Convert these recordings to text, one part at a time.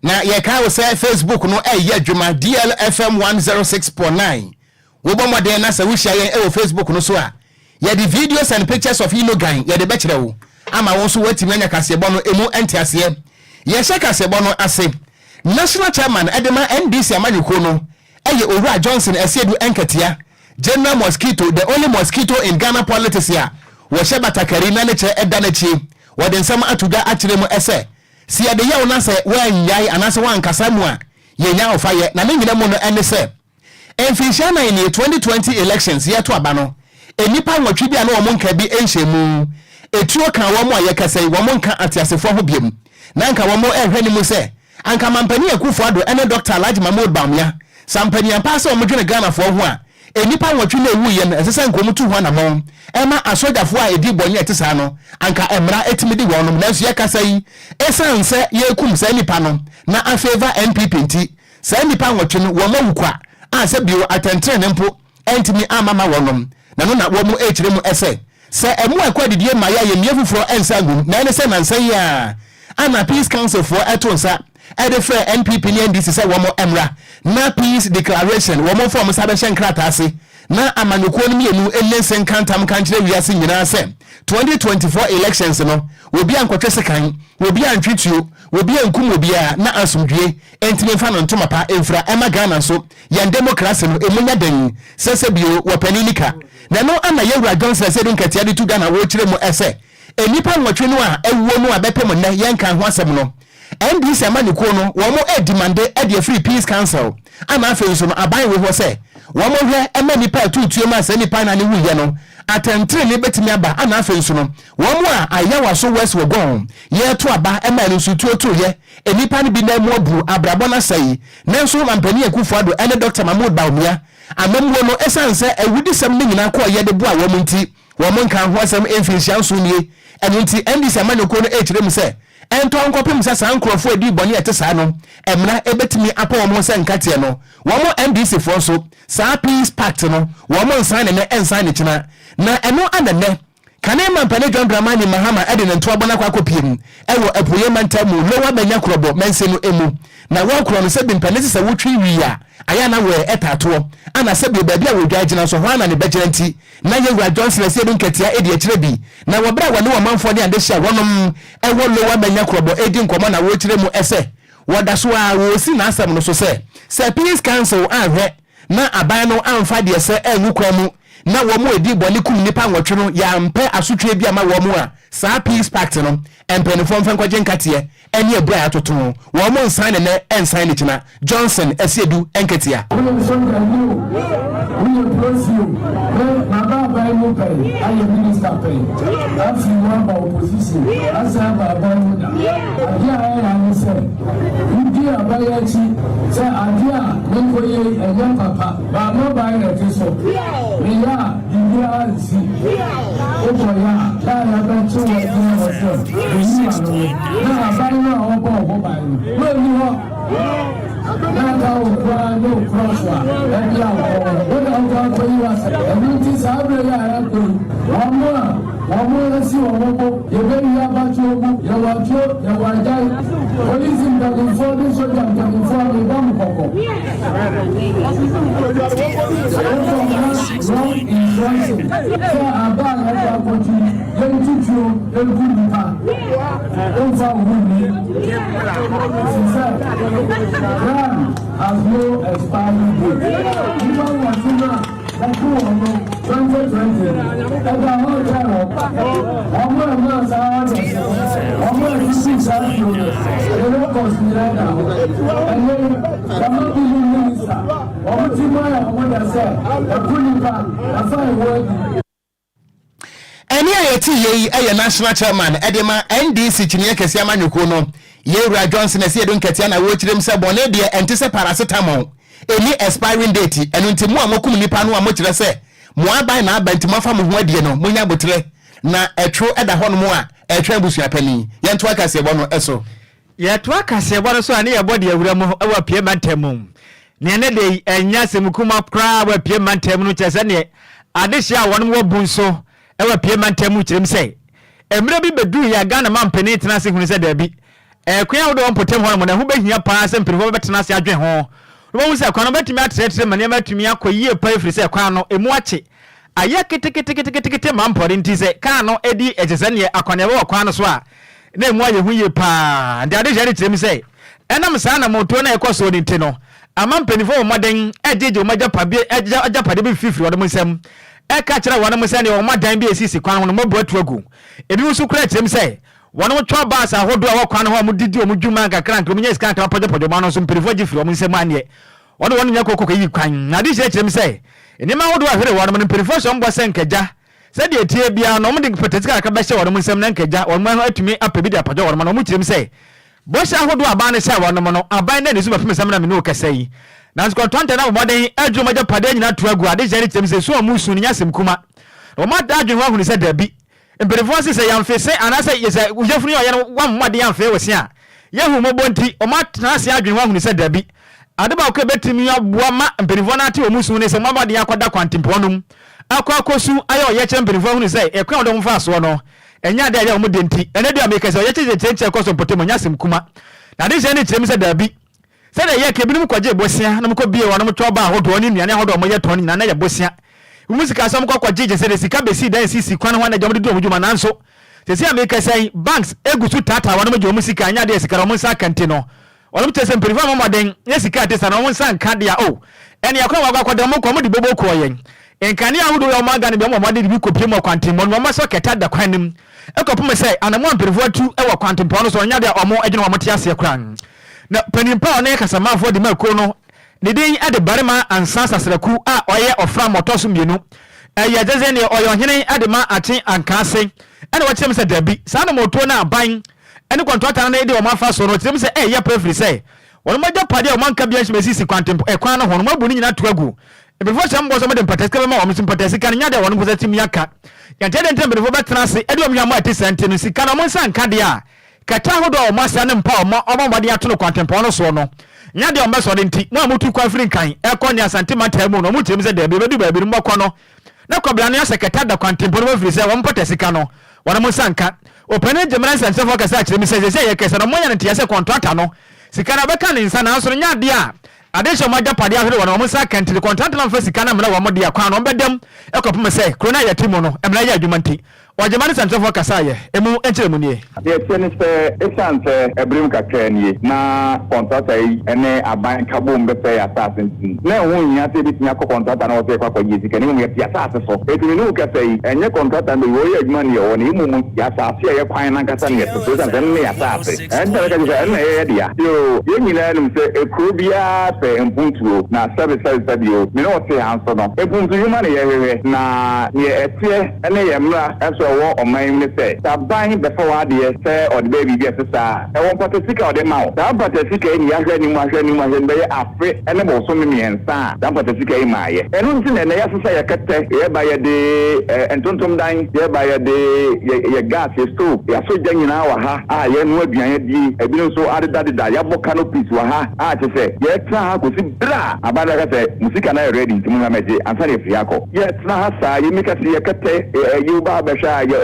na ye ka wo say Facebook no ye dwuma DLFM 106.9 wo bo modern na say wo hia ye e Facebook no so a ye the videos and pictures of Inogan ye de be kire wo ama won so watimi anya kasebo no emu entiase ye hye kasebo no ase national chairman edema NDC amanyuko no eye Owura Johnson Esiedu Enketia General Mosquito, the only mosquito in Ghana politics here. Washe batakari na neche eda nechi. Wade nsama atuga achire mu ese. Si ade ya unase wenyai anase wankasa mu a yenya ofaye na nyina mu no ene se. Enfisha na ini 2020 elections yeto aba no. Enipa nwatwi bia na omo nka bi enhyemu. Etuo kan wo mu a yekasai wo mu nka atiasefo ho biem. Na nka wo mu ehwani mu se. Anka mampani akufo ado ene Dr. Alhaji Mahmoud Bawumia. Sampani ampa se omo dwene Ghana fo ho a enipa nwatwi na ewu ye no esese nkomutu ho na mo ema asogafo a edi bonye etesa no anka emra etimidi wonom na so yakasa yi esanse yekum sa nipa no na afavor MPP nti sa nipa nwatwi no wo mawukwa anse bio atentre ne mpo entimi amama wonom na no na wo mu echire mu ese se emu akwadidie ma ya ye miefufuro ensangum na ene se nansan ya ana peace council for etonsa edefre NPP ni NDC se wo mo emra na peace declaration wo mo form sabe shenkrata ase na amanyoko no mienu enensen kantam kanchire wiase nyina se 2024 elections no obi ankotwe sekan obi antwituo obi ankum obi a na asumdwe entime fa no ntoma pa emfra ema Ghana so yan democracy no emunya den sese bio wopaninika na no ana Owura Johnson se dun katia de tu Ghana wo kire mu ese enipa nwotwe no a ewuo no abepem na yenkan ho asem no NDC amanyiko no wo mo demande e free peace council ama afenso no aban we ho se wo mo hwe ema nipa tutuo ma se nipa na ne wuye no atentre ne betimi aba ana afenso no wo mo a ayawa so west wo gon ye to aba ema no so tuoto ye enipa ne bi na mu abu abrabo na sai nanso mampani akufo ado ene Dr. Mahmoud Bawumia amamwo no esanse ewudi sem ne nyina ko ye de bo a wo mo nti wo mo nkan ho asem emfinhia so nie eno nti NDC amanyiko no echire mu se ento nkopem sa san krofo edi boni etesa no emna ebetimi apa wo se nkate no wo mo NDC fo so sa peace pact no wo mo nsan ne ensan ne kina na eno anene kane mampane John Dramani Mahama ede ne nto abona kwa kopiem ewo apuye mantamu lowa banya krobo mense no emu na wo kro no se bimpane se wotwi wi a aya na we etato ana se bi baabi a wodwa agina so ho ana ne begiranti na Owura Johnson se dun katia edi akire bi na wo bra wane wo manfo ne ade hia wonom ewo lowa banya krobo edi nkomo na wo kire mu ese woda so a wo si na asem no so se peace council ahwe na aban no amfa de se enukwa mu na wo mo edi boni kum nipa nwotwe no ya mpe asotwe bi ama wo mo a sa peace pact no empenifo mfa nkwaje nkate eni ebra atoto wo mo nsan ne ensan ne kina Johnson Esiedu Enketia has no expiry date. Even Wasuna, that cool 2020, and the whole channel, I'm going to know I'm going to see something. They don't consider now. And then, I'm not being minister. I'm going to say, I'm pulling back, I'm fine working. Eni ayeti ye aye national chairman edema NDC chinie kese amanyuko no Owura Johnson Esiedu Enketia na wo chirem se bone de entese paracetamol eni expiring date enu ntimu amokum nipa no amochire se mo aban na abantima fa mo ho adie no munya botre na etro eda ho no mo a etwa busua pani ye nto akase bo no eso ye to akase bo no so ani ye body awura mo awa pie mantem ne ne de enya semukuma kra awa pie mantem no chese ne adehia wono wo bunso ewa pie mantem chirem se emre bi bedu ya Ghana mampani tena se hunu se da bi kwan wo do potem ho na ho behia pa se mpirifo betena se adwen ho wo mu se kwan no betimi atrete ma ne matumi akoyie pa efiri se kwan no emu ache aya kete mampori nti se kan no edi ejese ne akwane wo kwan no so a na emu aye hu ye pa ndi ade jare tirem se enam sa na moto na ekoso ni nti no ama mpanifo moden ejeje omaja pabe eja pade bi fifiri wo do nsem eka kire wo no nsem ne wo madan bi esisi kwan no mobo atuagu ebi nso kura tirem se wono twa bas ahodo a wakwan ho amudidi omudwuma kakra nka omunya iska nka pojo ma no so mpirifo gifiri omnsem ane wono nya kokoko yi kwan na di kyerem se enima ahodo ahwere wono mpirifo so mbo se nkaja se de tie bia no mudi potetika aka be hye wono nsem na nkaja wono atumi apabi de pojo wono mo kyerem se bo hye ahodo aba ne se wono mo no aban na ne su bafem sem na me no kasai na nsko tonte na boden adwuma pade nyina to agu ade kyerem kyerem se so amusu nya sem kuma o ma da adwuma hu ne se dabi mpelefo se yamfese anase yesa ujefuni oye no wammade yamfe wose a yehu mobonti o matna se adwen wahunu se dabi adeba ko betimi aboa ma mpelefo na ate omusu ne se mabade yakoda kwantemponum akwakosu aye oye che mpelefo hunu se ekwan odom fa so no enya de aye omudenti ene de ameka se oye che koso potemo nyasem kuma na de je ne tirem se dabi se de ye ke binim kwaje bosia na mko bie wono mto ba hodo ni nuane hodo moye toni na ye bosia umusika asam kwa jeje se de sika besi dan sisi kwan ho na jomde do omujuma nanso se ameka sai banks egusu tata wono mojo musika anya de sika ro nsa kante no wono mtese mperifa mamoden ye sika de sa no nsa nka de a o ene yakwa wakwa de mo ko mo de bobo ko yen enkani ahudo yo maga ne be mo mode de bi kopie mo kwante mo mo so keta da kwanim ekopum sai anamo mperifa atu e wa kwante no so nya de omo agene wo mote ase kran na panimpa ne kasamafo de makro no ne den ade barema ansa sasraku a oye ofra motoso mienu ya jeze ne oyo hene ade ma ate ankase ene wo kyem se dabi sa na moto na aban ene contractor na ede o mafa so no kyem se ya preferi se won maja pade o manka bia himesisi kwantempo kwan no hono mabuni nyina to agu before some boss made pateska ma o sympathetic kan nya de won posa tim yaka ya tede ntem before betrase ede o myamo ate sente no sika no monsa nka de a kata hodo o masa ne mpa o mabade ato no kwantempo no so no nya de o mbeso de nti mo amutu kwa free kan ekoni asante mata mu no mu tim se de bedu ba bi mbakọ no na kwabla no seketa da kwantempo no free se won potesika no wona monsa nka opene general sense for kasa akire mi se ye kesa no monya ntia se contractor no sika na beka ne nsa na asoro nya de a adesho maja pade ahwere wona monsa kantile contractor na fa sika na mra wo mode akwa no bedem ekopem se krona ya timo no emra ya adwumanti wajemani sense for kasa ye emu enchire mu nie ye tene se esante ebrim kakra nie na contractor yi ene aban kabo mbepe ya assassin na hu nya se bitnya ko contractor na wo se kwa ye sika ni mu ya assassin so etimi nu kasa yi enye contractor no wo ye adwumani ye wona imu mu ya assassin ye kwan na kasa ne so so se ne ya assassin ente ka je ene ye dia yo ye nyina nim se ekrobia pe mpuntuo na service bio me no se hanso no epuntu yuma ne ye hehe na ye etie ene ye mra eso wo oman ne se taban be fa wa de se o de baby bi sesa e won patesika o de ma o da patesika ni ahwe ni mu be ye afre ene bo so me ensa da patesika e ma ye enu nti ne ya sesa ye kete ye ba ye de entontom dan ye ba ye de ye gas ye stove ya so janyina wa ha a ye nu aduan ye di ebi no so adeda ya bo canopy wa ha a che se ye tra ha ko si bra abada ka se musika na ready nti mu na meje ansa re fi akọ ye tra ha sa ye mika si ye kete ye ba ba sha ye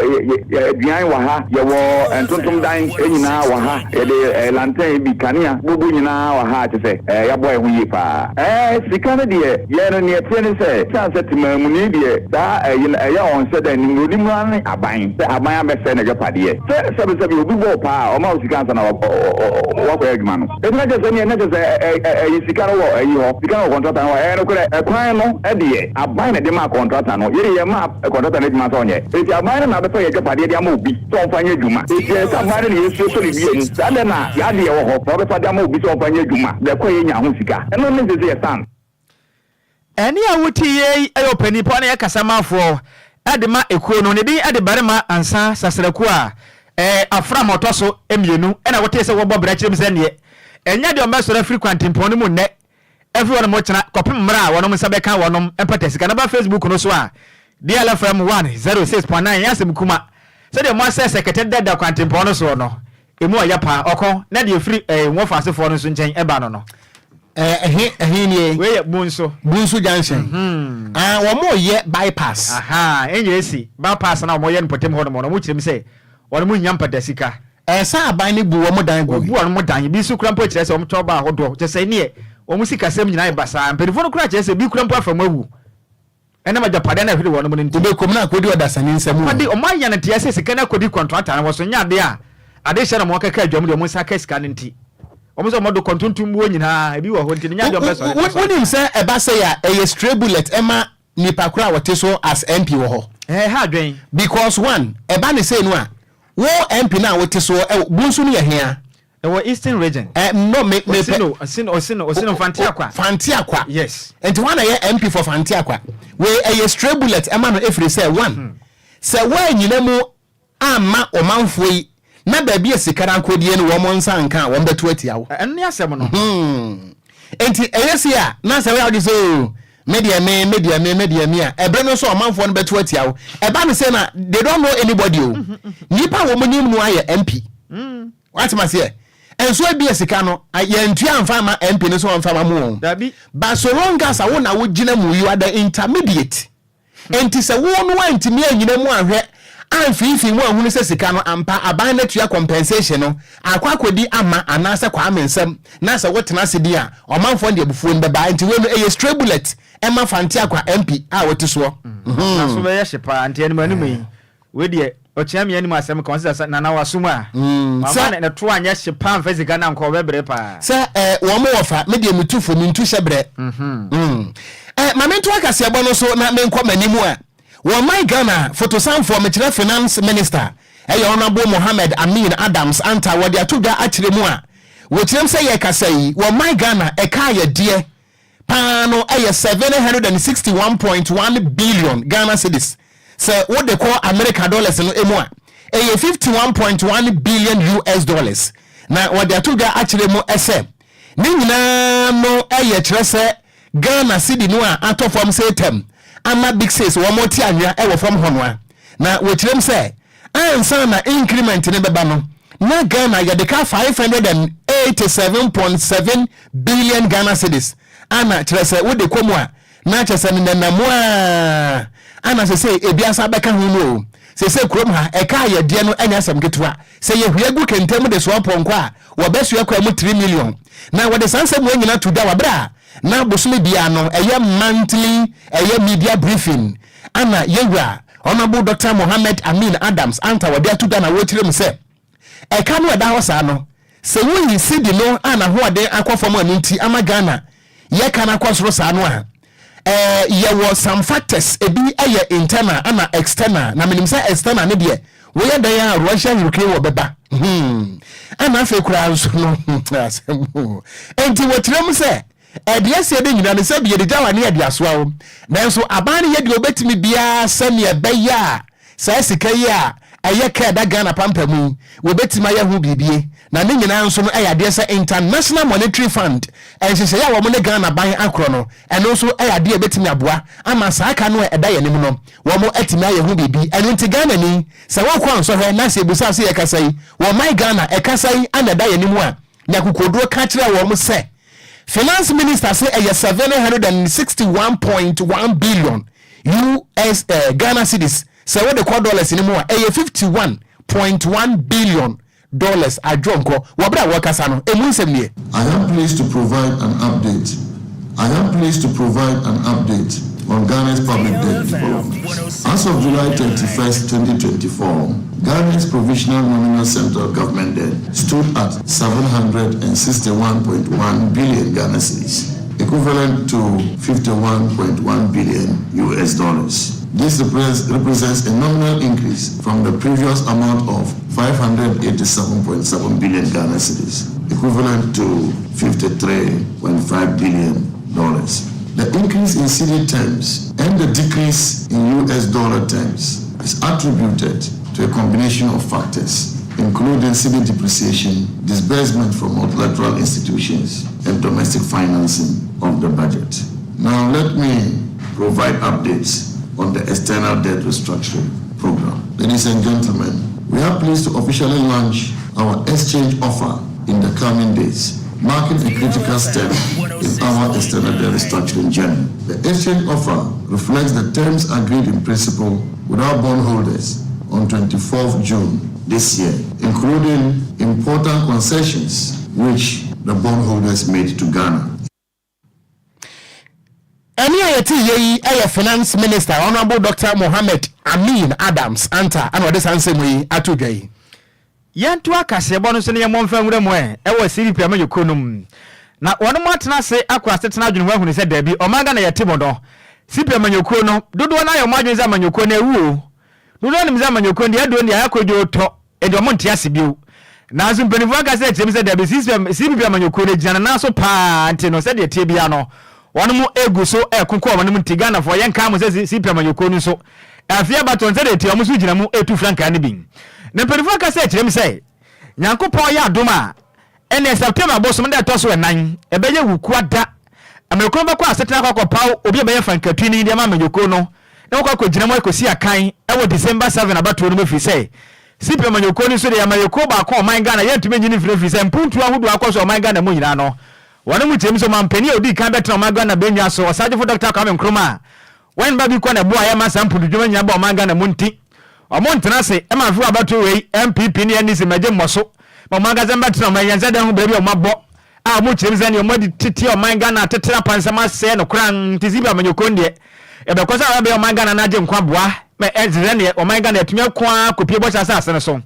aduan wa ha ye wo entontom dan enyina wa ha ye de lantern bi kania bubu nyina wa ha che se ya boy hu yi pa sika na de ye no ne tie ne se sa se timamu ni de da ya on se da ni ngodi mu an aban se aban abese na japade ye se obi bo pa o ma sika ansa na wa ko adwuma no e na je se ne je se sika wo ho sika no contractor no no kure kwan no de aban na de ma contractor no ye ma contractor na dwuma so onye e ti aban na be so ye japade de ama obi so onfanye adwuma e ti aban na ye so ni bi ni da na ya de wo ho so be so de ama obi so onfanye adwuma de ko ye nya ho sika eno ne je se san eni awuti ye ayo panipo na ye kasamafo adema ekuo no ne bi ade barema ansa sasraku a afra motoso emienu ena wote se wo bobra kirem se ne enya de o mesoro frequent impon mu ne everyone mo chena kopim mra wono mo sabe kan wono empata sika na ba Facebook no so a DLFM 106.9 yasem kuma se de mo access secretary dada kwantimpon no so no emu ayapa okon na de free wo fasefo no so nchen eba no ni we bunso junction wo mo ye bypass enye esi bypass na mo ye npotem ho no mo kirem se wono mu nyam pada sika Esa aban ni bu wo dan go. Bu wo mo dan bi su kura mpo kire se wo to ba ahodo. Je se ne wo mu sika sem nyina basa. Mpedifo no kura kire se bi kura mpo afam awu. Ena ma japade na hwede wo no mo nti be kom na akodi odasani nsem. Ade o man ya na tie se sika na kodi contractor na wo so nya de a. Ade hye na mo kaka adwam de mo saka sika ne nti. Omo so mo do kontuntum wo nyina bi wo ho nti nya de o so. Woni se e ba se ya e stray bullet ema nipa kura wote so as MP wo ho. Ha dwen. Because one e ba ne say no a wo MP na wote so bunsu no ye hia. Ewo Eastern region. No me Osino Fantiakwa. Fantiakwa. Yes. And one ye MP for Fantiakwa. We a stray bullet ema no every say one. Say why nyina mu ama omanfoi na ba bia sikara ankodie no wo monsa nka wo beto atia wo. Enne asem no. Enti eyesi a na say we how so media me a ebre no so omanfo no beto atia wo. E ba no say na they don't know anybody o. Nipa wo monim no aye MP. What must say? And so be a sikano, I yantua farmer MP no so on farmer mo. But so long as I won would gina you are the intermediate. And tis a one to me and you know more. I'm feeling one who says sikano ampa abandoned to your compensation. I quack with the ama and nasa kwame some nasa what nasa dear or man for the before the buy into a stray bullet. Emma Fantiakwa MP, I want to swear. So very shepa and any with ye. Ochemi ani masem consider na wasuma mama na to anya shepa physical na nko bebre pa say wo mo wofa me de mutufo mintu hyebre mama nto akase abo no so na me nkọ manimu a wo my Ghana photosan me kire finance minister honorable Mohammed Amin Adams anta wo de atoga akire mu a wo kirem say ye kasai wo my Ghana e ka ye de pa no 761.1 billion Ghana cedis. So what they call American dollars no emu a 51.1 billion US dollars. Now what they took actually mo ese ni nyina no kire se Ghana cedi no a ato from say tem ama big says one more tianwa e from honwa na we kirem say ansa na increment ne beba no na Ghana ya de ka 587.7 billion Ghana cedis ana kire se what they come a na kire se na mo a ana say ebiasa beka hu no say krom ha e ka ye de no anya asam ketwa say ye hwiagu kentem de so ponko a wo besu akwa mu 3 million na wo de sansam we nyina to da wabra na bosome bia no eye monthly eye media briefing ana yewura honorable Dr. Mohammed Amin Adams anta wo de atuda na wo kirem say e ka no da hosa no say wo yi sidi no ana ho ade akofom aninti ama Ghana ye kana kwasoro sa no a there was some factors ebi aye internal and external na menim say external ne de we ya dan ya Russia Ukraine wo beba ana afa kura so no enti wo tirem say de ase de nyina ne say bi de jawa ne ya de aso awo nanso aban ye de obetimi bia sami ebeya say sika yi a aye ka da Ghana pampa mu wo betima ya hu bibie na ne nyina nso no ayade say International Monetary Fund enhyehyɛ ya wo mo ne Ghana ban akro no eno nso ayade betimi aboa ama saa aka no eda ye nim no wo mo atimi aye hu bibi eno nti Ghana ni sɛ wo kwa nso hɛ na sɛ busa sɛ yakasai wo my Ghana ekasai ana eda ye nim a na kokoduro ka kyerɛ wo mo sɛ Finance Minister say 761.1 billion US Ghana cedis. So what the call dollars in more? 51.1 billion dollars. I drunk. Wabra wakasano. Emunsemi. I am pleased to provide an update. On Ghana's public debt development. As of July 21st, 2024, Ghana's provisional nominal central government debt stood at 761.1 billion Ghana cedis, equivalent to 51.1 billion US dollars. This represents a nominal increase from the previous amount of 587.7 billion Ghana cedis, equivalent to 53.5 billion dollars. The increase in cedi terms and the decrease in US dollar terms is attributed to a combination of factors, including cedi depreciation, disbursement from multilateral institutions, and domestic financing of the budget. Now let me provide updates on the external debt restructuring program. Ladies and gentlemen, we are pleased to officially launch our exchange offer in the coming days, marking a critical step in our external debt restructuring journey. The exchange offer reflects the terms agreed in principle with our bondholders on 24th June this year, including important concessions which the bondholders made to Ghana. Any IAT Finance Minister, Honorable Dr. Mohammed Amin Adams, Anta, and what this answer me at today. Yantua kase bonus ne yamon famre mo e wo siri piama yokonum na wonu matena se akwa setena adwene ho se da bi omaga na yetimo do sipia manyoko no dodo na yo madwen za manyoko na ewu dodo na mza manyoko ndi ado ndi ayakojo to e do monte ase biu na azu mpenifu aka se chemi se da bi sipia manyoko na jana na so pa ante no se de tie bia no wonu mu egu so ekonko wonu mu tigana fo yenka mu se sipia manyoko no so afia baton se de tie omu so gina mu etu franka ne bin na mpenifu aka se chemi se Nyankopon ya adoma ene September bosom de to so enan ebeye wukuada amekro bakwa asetena kwakọ paw obi ebeye frankatwi ni de ma manyoko no na kwakọ gina mo ekosi akan ewo December 7 abato no mefi se sipe manyoko ni so de amayoko ba ko man Ghana yentume nyini fi se mpuntu ahudu akọso man Ghana mo nyina no wonu mu temi so mampani odi kan betra man Ghana benwa so osajefo Dr. Kwame Nkrumah wen ba bi kwa na bo aye ma sampudu dwuma nya ba man Ghana munti omontena se e ma fu abato wei MPP ni ani se meje mmoso ma magaza mbatena ma yanza da hu bebi o mabo a mo chiremza ni o modi titi o man Ghana tetera pansama se no kran tizibi amanyoko ndie e be kosa wa be o man Ghana na je nkwa boa me ezire ne o man Ghana atumi akwa kopie bo chasa ase ne so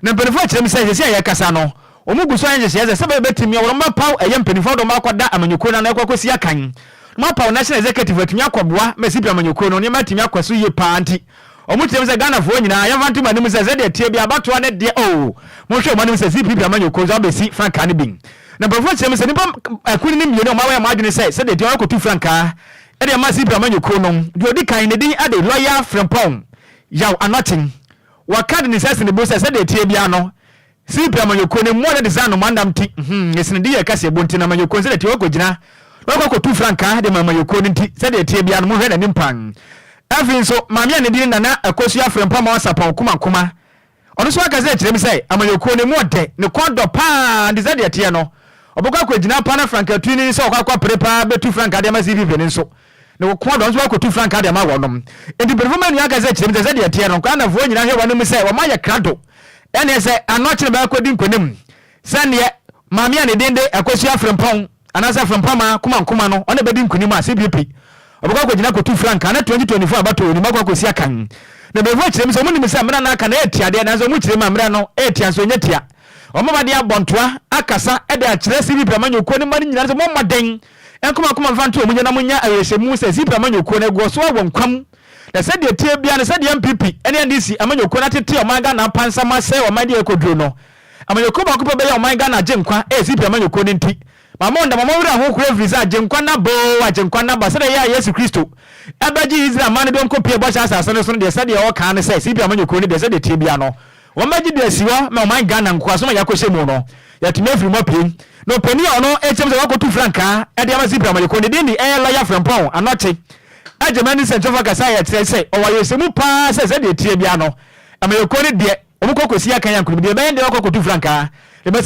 na mpenifo chiremza se ya kasa no o mu guso anje se se be betimi o ma paw eye mpenifo do ma kwada amanyoko na ekwakosi akan ma paw national executive atumi akwaboa me sipi amanyoko no ne ma atumi akwaso ye pa anti omutem se Ghana fo nyina ya vantu manim se ze de tie bia bato ne de o mo hwe manim se CPP amanyoko za besi franka ne bin na bafo tem se nipa akuni ne mienu ma wa ma adwene se de tie ko tu franka e de ma CPP amanyoko no de odi kan ne din ade lawyer Frempong yaw anotin wakad ni se ne bo se de tie bia no CPP amanyoko ne mo de za no mandam ti esine de ye kase bonti na amanyoko se de tie ko gina ko tu franka de amanyoko ne ti se de tie bia no mo hwe na nimpan afin so mamia ne din nana akosu afrempa ma wasapon kuma ono so aka ze kirem sei amayoko ne mu ode ne kodo pa de ze de tie no obokwa kwagina pa na franka twini so okwa prepa betu franka de ma CVP ne so ne kodo so akwa tu franka de ma wonom enti performa ne aka ze kirem ze de tie no kwa na vo nyina hwe wonom sei o ma ye krado ene se anoche ba akodi nkonim sane mamia ne din de akosu afrempa anasa afrempa ma kuma no one bedi nkonim a CVP obukwa kwagina ko tu franka na 2024 abato ni makwa kosi akan na bevo kirem so munim se amra na aka na etiade na so mu kirem amra no etia so nyetia omabade abontoa akasa ede a kire CVP amanyoko ni mari nyina so momaden enkoma mfanto omunya na munya ayeshemu se CVP amanyoko na go so awonkwam na se de tie bia na se de MPP ene NDC amanyoko na tete omaga na pansa ma se omade ekoduro no amanyoko ba ko be ya omaga na jenkwa CVP amanyoko ni nti mamonda mamawura ho kura visa ajenkwa na bo ajenkwa na ba sede ya Yesu Kristo abaji Israel man don kopie bo chasa asane so de sede o kan se sibi amanyoko ni de sede tie bia no wo maji de siwo ma man Ghana nkwa so ma yakose mu no ya tumi afiri mo pin no pani ono echem se wakotu franka e de ama sibi amanyoko ni din e lawyer Frempong anoche ajemani central vakasa ya tire se o wa Yesu mu pa se sede tie bia no amanyoko ni de omukokosi akan yankuru de be de wakotu franka. All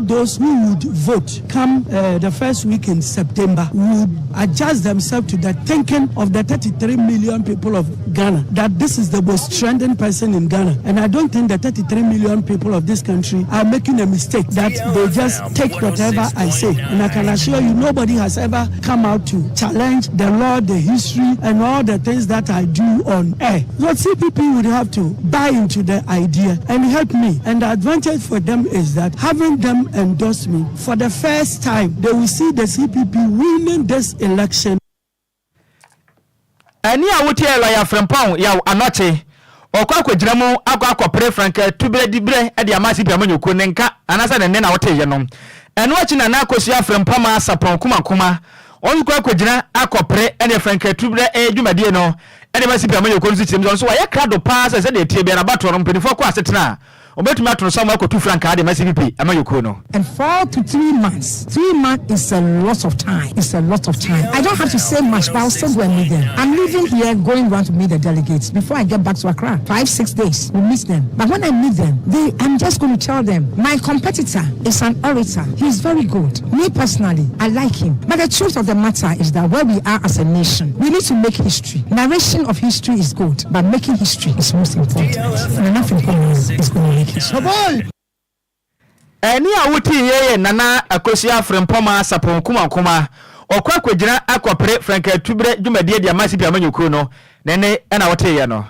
those who would vote come the first week in September would adjust themselves to the thinking of the 33 million people of Ghana, that this is the most trending person in Ghana. And I don't think the 33 million people of this country are making a mistake, that they just take whatever I say. And I can assure you, nobody has ever come out to challenge the law, the history, and all the things that I do on air. So CPP would have to buy into the idea and help me. And the advantage for them is that having them endorse me for the first time, they will see the CPP winning this election. Ani awuti lawyer Frempong ya anoche okwa kwagiramu akwa pre franka tubere dibre e de amasi bi amanyoko nenka anasa ne na wote ye no eno achi na na akosi Frempong ma sapon kuma on kwa kwagina akopre ene franka tubere dwumadie no ene masi bi amanyoko nsu chim so wa ye krado pa se de tie bia na bato no mpenifo kwa asetena obetumi atono so amako 2 franc ade MCP amayoko no. And 4 to 3 months. 3 months is a lot of time. It's a lot of time. I don't have to say much, but I'll still go and meet them. I'm leaving here, going around to meet the delegates before I get back to Accra. 5-6 days, we'll meet them. But when I meet them, I'm just going to tell them, my competitor is an orator. He's very good. Me personally, I like him. But the truth of the matter is that where we are as a nation, we need to make history. Narration of history is good, but making history is most important. And enough important is going to make history. Eni awuti yeye nana akosia frempoma sapon kuma okwa kwagina akopre franka tubre dwumadie dia MCP amanyoko no nene na wote ye no.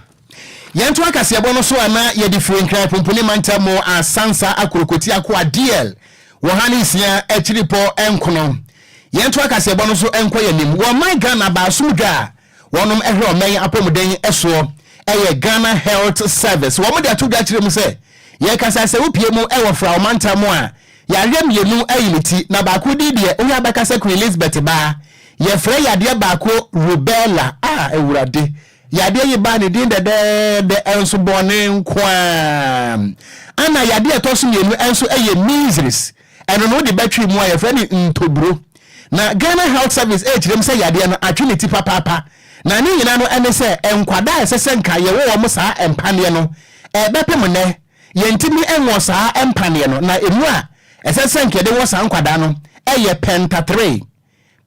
Yentu akasiabo no so ana ye di Franka pomponi manta mo asansa akrokoti akwa DL wo hanisia echiripo enkono. Yentu akasiabo no so enko yanim wo man Ghana ba sumdwa wonom ehwe omen apomuden eso eye Ghana Health Service wo mo de atudwa kire mu se ye kasa se upie mu ewo fra o manta mo a ya rem yenu ayiliti na ba ko di de onye abaka se Queen Elizabeth ba ye fra ya de ba ko rubella ewurade yade ye ba ne din de enso bone nkwa ana yade etoso yenu enso eye measles eno no de battery mu aye fra ni ntobro na Ghana Health Service kirem se yade no atwiniti papa na ni nyina no ene se enkwada esese nka ye wo mo saa empane no bepem ne yentimi enwo saa empane no na emu a esese nke de wo saa nkwada no eye penta 3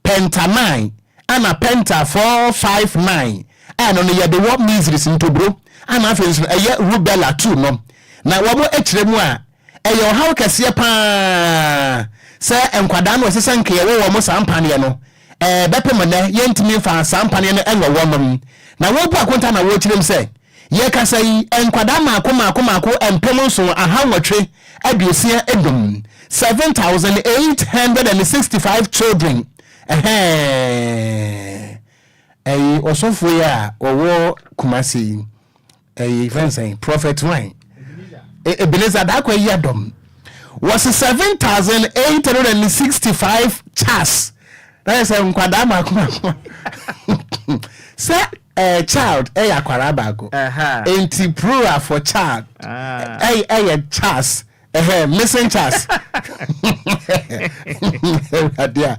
penta 9 ana penta 459 ano no ye de wo measles ntobro ana afenso eye rubella 2 no na wo mo ekiremu a eye ohaw kase pa se enkwada no esese nke ye wo mo saa empane no bepem ne yentimi fa saa empane no enwo wo nom na wo bu akonta na wo kirem se ye kasa yi enkwada mako empemo so ahanwotwe aduosia edum 7,865 children osofo ya owo Kumasi fancy Prophet Wine Ebenezer da kwa yadom was 7,865 chas that is enkwada mako say child akwara bago enti plural for child chas missing chas radia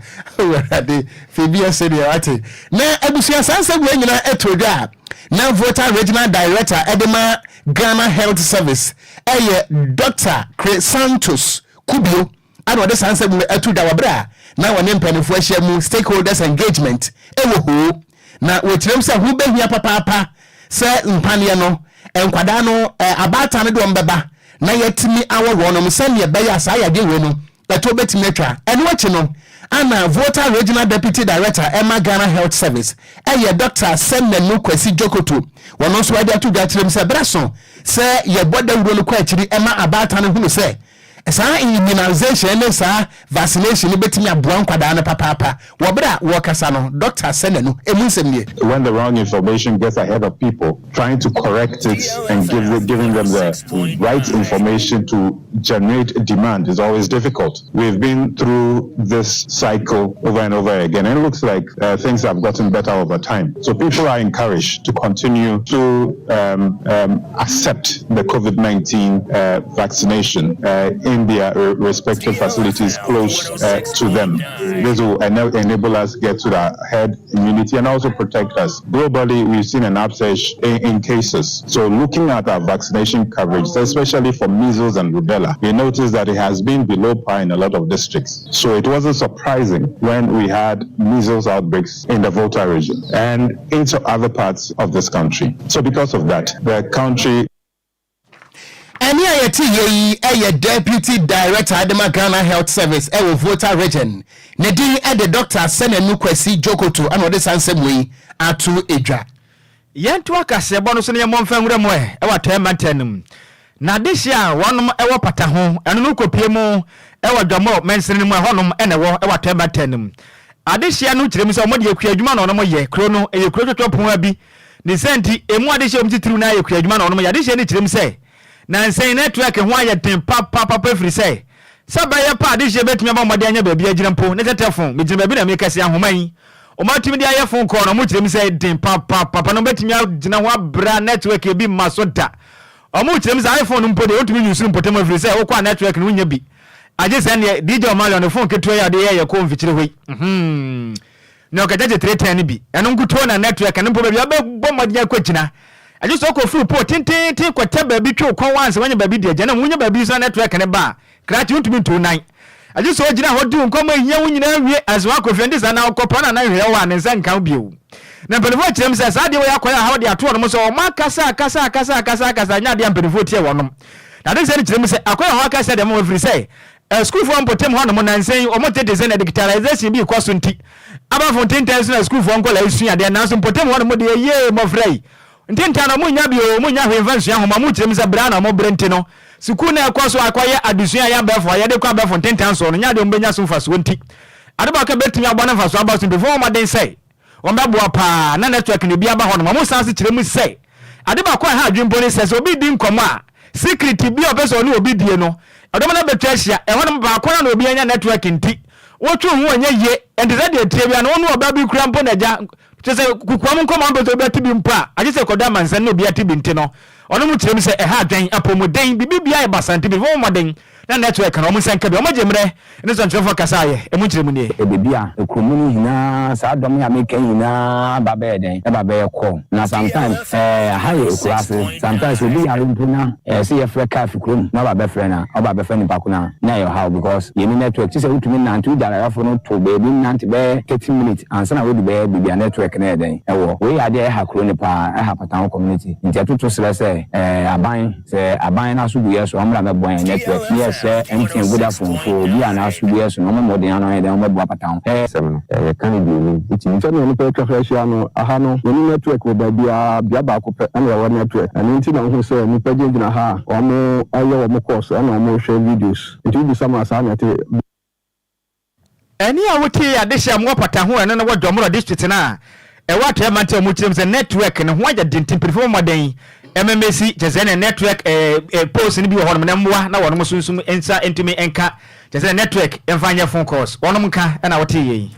Fibia said yati na abusia sansa gwe nyina etodwa na voter regional director edema Ghana Health Service Dr. Chris Santos Kubio ano de sansa gwe etodwa wabra na wone mpanifo ahia mu stakeholders engagement ewo ho na wotirem se hu behia papa se mpane no enkwada no abata ne do mbeba na yetimi awo no se ne be ya sa ya de we no eto betimi atwa ene wachi no ana voter regional deputy director Emma Ghana Health Service Dr. Semnenu Kwesi Jokoto wono so wadi atu gatirem se braso se ye boda wuro no kwa akiri Emma abata ne hunu se esa immunization ne sa vaccination ne betimi aboa nkwada ne papa wobra wokasa no Dr. Semnenu emunsemnie when the wrong information gets ahead of people trying to correct it and giving them the right information to generate demand is always difficult. We've been through this cycle over and over again and it looks like things have gotten better over time. So people are encouraged to continue to accept the COVID-19 vaccination in their respective facilities close to them. This will enable us to get to the herd immunity and also protect us. Globally, we've seen an upsurge in cases. So looking at our vaccination coverage, especially for measles and rubella, we noticed that it has been below par in a lot of districts. So it wasn't surprising when we had measles outbreaks in the Volta region and into other parts of this country. So because of that, the country Any deputy director Adema Ghana Health Service Volta region. Nedin the Dr. Semnenu Kwesi Jokoto and what is answer atu edra. Yentu akase bono so ne momfa nwura mo ewa tema tenum. Na this year wonom ewa pata ho eno no kopie mu ewa dwamo mensene mu honom enewo ewa tema tenum. Adehia no kirem se omode yakua adwuma na onom ye kro no eyekuro twotwo abi. Ni senti emu adehia omtitiru na yakua adwuma na onom ya adehia ni kirem se na nsen network ho aye den papa free say sabaya pa adehia betumi aba omode anya ba bia agira mpo ne tetefon me gina ba bi na me kase ahoman o ma tumi dia ye phone call no mo kirem say den papa no betumi agina ho abra network e bi maso da omo chirem za iPhone mpo de otumi use mpo tem every say wo kwa network no nya bi aje say ne DJ Omali on phone keto ya de ye ko mfichire hoi no ka jaje 310 bi eno nkuto na network ne mpo ba bia bo modya kwagina aje so ko free port tintin ko teba bi twa ko once wanya ba bi de je na munya ba bi so network ne ba krati otumi to 9 aje so gina ho di nko ma hia wunyina wie azwa ko fendi za na ko pa na hwe wa ne nsa nkan bio na mpelifo chirem se sa de wo yakoya ha de ato no so o ma kasa nya de mpelifo tie wonom na de se chirem se akoya ho kasa de mo every say school for mpotem ho no na nsen o mo tete se na digitalization bi kwaso nti aba fonten tense na school for nkola esua de na so mpotem ho no mo de ye mo frei ntinta na mo nya bi o mo nya hwe vansua ho ma mo chirem se bra na mo brenti no school na kwaso akoya adusua ya befo ya de kwa befo fonten so no nya de mbenya so faso nti adeba ka betumi abona faso aba so before mo den say Wambabwa pa na network ni bia ba hono mo sanse kire mu sei ade ba kwa ha adwempo ni se obi di nkomo a secret bi obeso ni obi die no odomo na betu ahia e hono ba kwa na obi anya network nti wotu hu anya ye ente de tie bia no onu oba bi kura mpo na ja tse kukwa mu nkomo beto obi atibi mpa aje se koda mansa na obi atibi nti no ono mu kire mu se e ha adwen apomoden bibia e basante bi wo moden na network na omusanka bi omajemre ne so ntrefo kasa ye emu kire mu ne e bibia ekromu ni hina sa dom ya meka hina babe den e babe ko na sometimes haye ekurase sometimes obi ya mpuna se ye freka afkrom na babe frena o babe freni pakuna na your how because ye ni network ti se utumi na ntu dara fo no to baby nanti be 30 minutes ansa na we be bibia network na den e wo we ya de ha kro ni pa ha patan community nti atutu sele se aban na so bu yeso amra me bon network yes anything good phone for bi ana so bu yeso no mo de ano de mo bo patan seven kan bi ni ti nti no pe ka fa no aha no ni network wo ba bia ba ko pe na wa network ani nti na ho se ni pe gina ha o mo ayo mo course na mo share videos nti bi sama sa na te ani a wote adehia mo pata ho eno na wo domro district na e wato ma te mo kirem se network ne ho agya dintin perform moden MMC jezene network post ni bi ho no mwa na wono sunsun ensa entumi enka jezene network emfanya phone calls wono mka na wote yi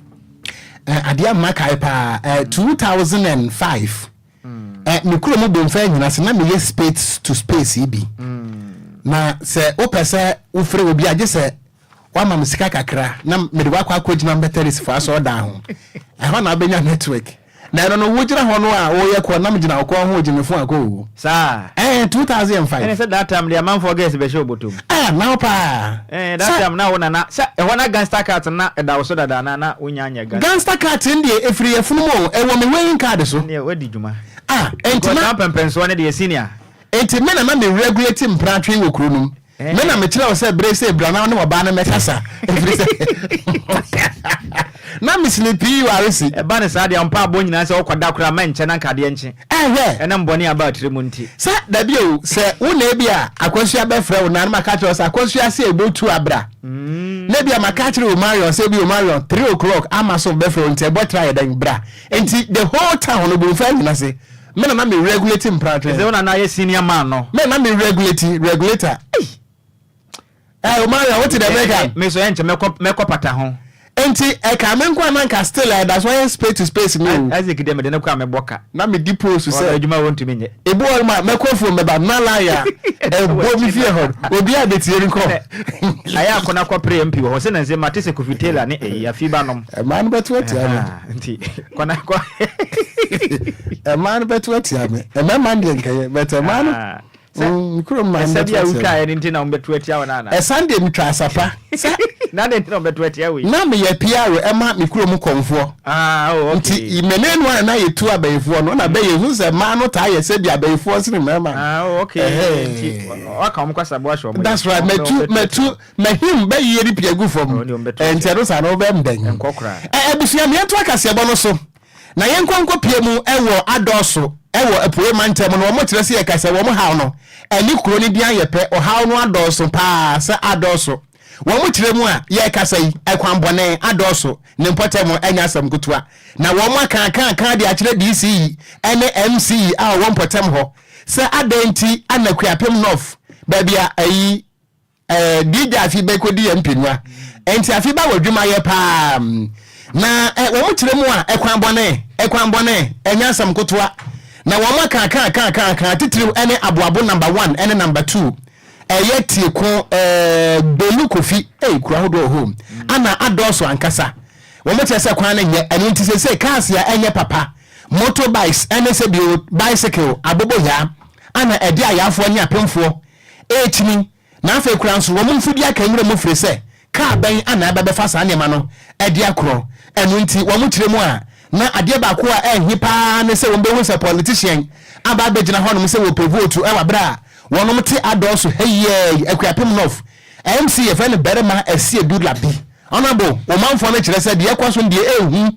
adia maka pa 2005 mikuro mo bomfa nyina se na me space to space ibi na se opese ufre obi age se wa ma musika kakra na me de wakwa akogina batteries fa so da ho ho na benya network na no wo gira ho no a wo ye ko na me gina ko ho gimefo akọ sa 2005 ene se that time the man forget be show botum now pa that time na wona na sa e wona gangster card na e da wo so dada na wonya anya gangster card ndie efiri efunu mo e wo me weighing card so ne wadi djuma enti na pempenso ne de senior enti me na ma me regulate mpratwe wokru num me na me kira wo se brese brana ne wo ba na mekasa na mislipi warisi e ba ne sa de ampa abo nyina se okwada kura manche na nkade enche ena mboni about remunti sa da bio se wo na bia akwansua be frɛ wo na maka kira se akwansua se ebotu abra na bia maka kira wo Marion se bi wo Marion 3 o'clock Amazon be frɛ nte bo try dan bra enti the whole town no bo fa nyina se me na me regulate mpratwe se wo na ye senior man no me na me regulator o Marion what the make me so enche meko pata ho enti e ka me nkwa man ka still that's why space to space no Isaac dem de kwa me boka na me dipo so say adwuma won to menye e bo ma me kofo me ba na la ya e bo mi fie ho obi a de tieri ko aya akona kwa pre MP ho se na nze matese kofitela ne e afi ba nom e man betu atia enti kona kwa e man betu atia me e me man de nkaye betu man mikuro man sabia uka e nti na umbetu atia wana na e Sunday mi twa sapa na de nti na umbetu atia we na me ye PR e ma mikuro mu konfo okay nti imenenu na yetu abayefo no na bayehu se ma no ta ye se bia abayefo sine mema okay nti waka mu kwasa bo ahwo mo that's right metu mahim baye ri piagu fom enti ado sa no be mden enkokra ebusua me to akase bo no so na yenkwanko pie mu ewo adoso ewo epoe mantem no mo kire se ye kase wo mo haw no ani kuro ni dia ye pe o haw no adoso pa se adoso wo mo kire mu a ye kase yi ekwanbone adoso ne mpotem anya asam kutua na wo mo kan de akire DC ene MC a wo mpotem ho se adenti anakuapem north babia ayi DJ afi be kodi MP nwa enti afi ba wadwuma ye pa na wo mo kire mu a ekwanbone enya asam kutua na wama kan titiri ene aboabo number 1 ene number 2 tie ko belu kofi kura hodo home ana adoso ankasa wo mo tese kwan na nye ene ntise se cars ya enye papa motorbikes ene se bicycle abobo ya ana edi ayafo nya pemfo etimi na afa kura nso wo mo mfudi aka nwure mo fire se car ben ana aba be fa sa ne ma no edi akro enu nti wo mo tire mu a na ade ba ko a hipa ne se wo be hu se politician aba be gina hono se wo vote e wa bra wonom te adoso heye akuapem nof MC e fa ne berema esi edu labi honorable wo manfo na kire se de ekwaso de ehu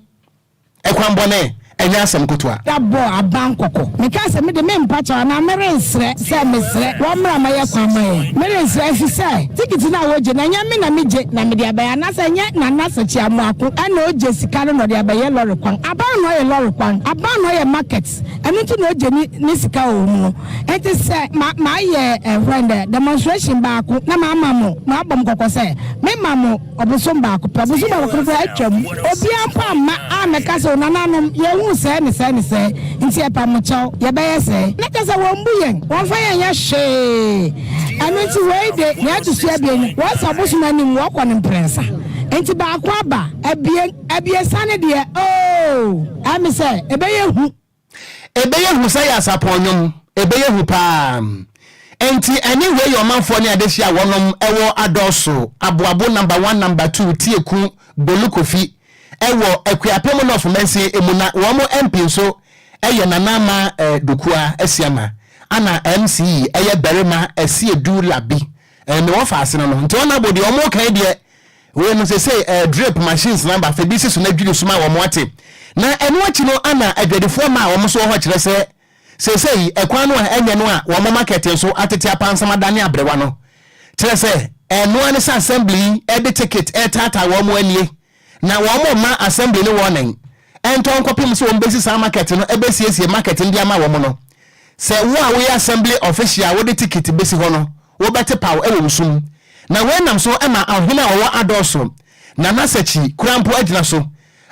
ekwan bone enya asem kotwa dabo abankoko meka se me de me mpacha na merensre se mesre wo mra ma ye kwan ma ye merensre fi se tikiti na wo je na nya me na me je na me de abaya na se nya na na se chi amu ako ana o je sika no de abaya lorry kwan aban no ye lorry kwan aban no ye market enu tu no je ni sika o mu no enti se ma ye friend demonstration ba ako na ma amamo na abom kokko se me mamo obusom ba ako obusom ba ako atwam obi ampa ma a meka se onananom ye say nti e pamocho ye be say na kasa won buyen won fa yen ya hwe anu ti we de na atu so abien wo sabosu na nim wo kɔ ne prensa enti ba akwa ba abie sane de ami say ebe ye hu say asaponyum ebe ye hu pa enti anyway your man for ne adehia wonom ewo adoso aboabo number 1 number 2 tieku bolukofi ewo akuapem no of mense emuna wo mo MP so eye nanama dokua asiama ana MC eye berema asi edu labi me wo fa ase no nti ona bodi o mo kan de we no say drip machines number febisi so na dwiri so ma wo mo ate na eno achi no ana adwadefo ma wo mo so ho kire say ekwan no enye no a wo mo market so atete apansama dane abrewa no kire say eno ane sa assembly e ticket e tata wo mo anie na wo ma assembly ni warning enton kopim so mbesi sa market no ebesiesie market ndi ama wo no se wo a we assembly official wo de ticket besi ho no wo bete paw e wo nsum na we nam so ema ahina wo adoso na nasachi kurampo agina so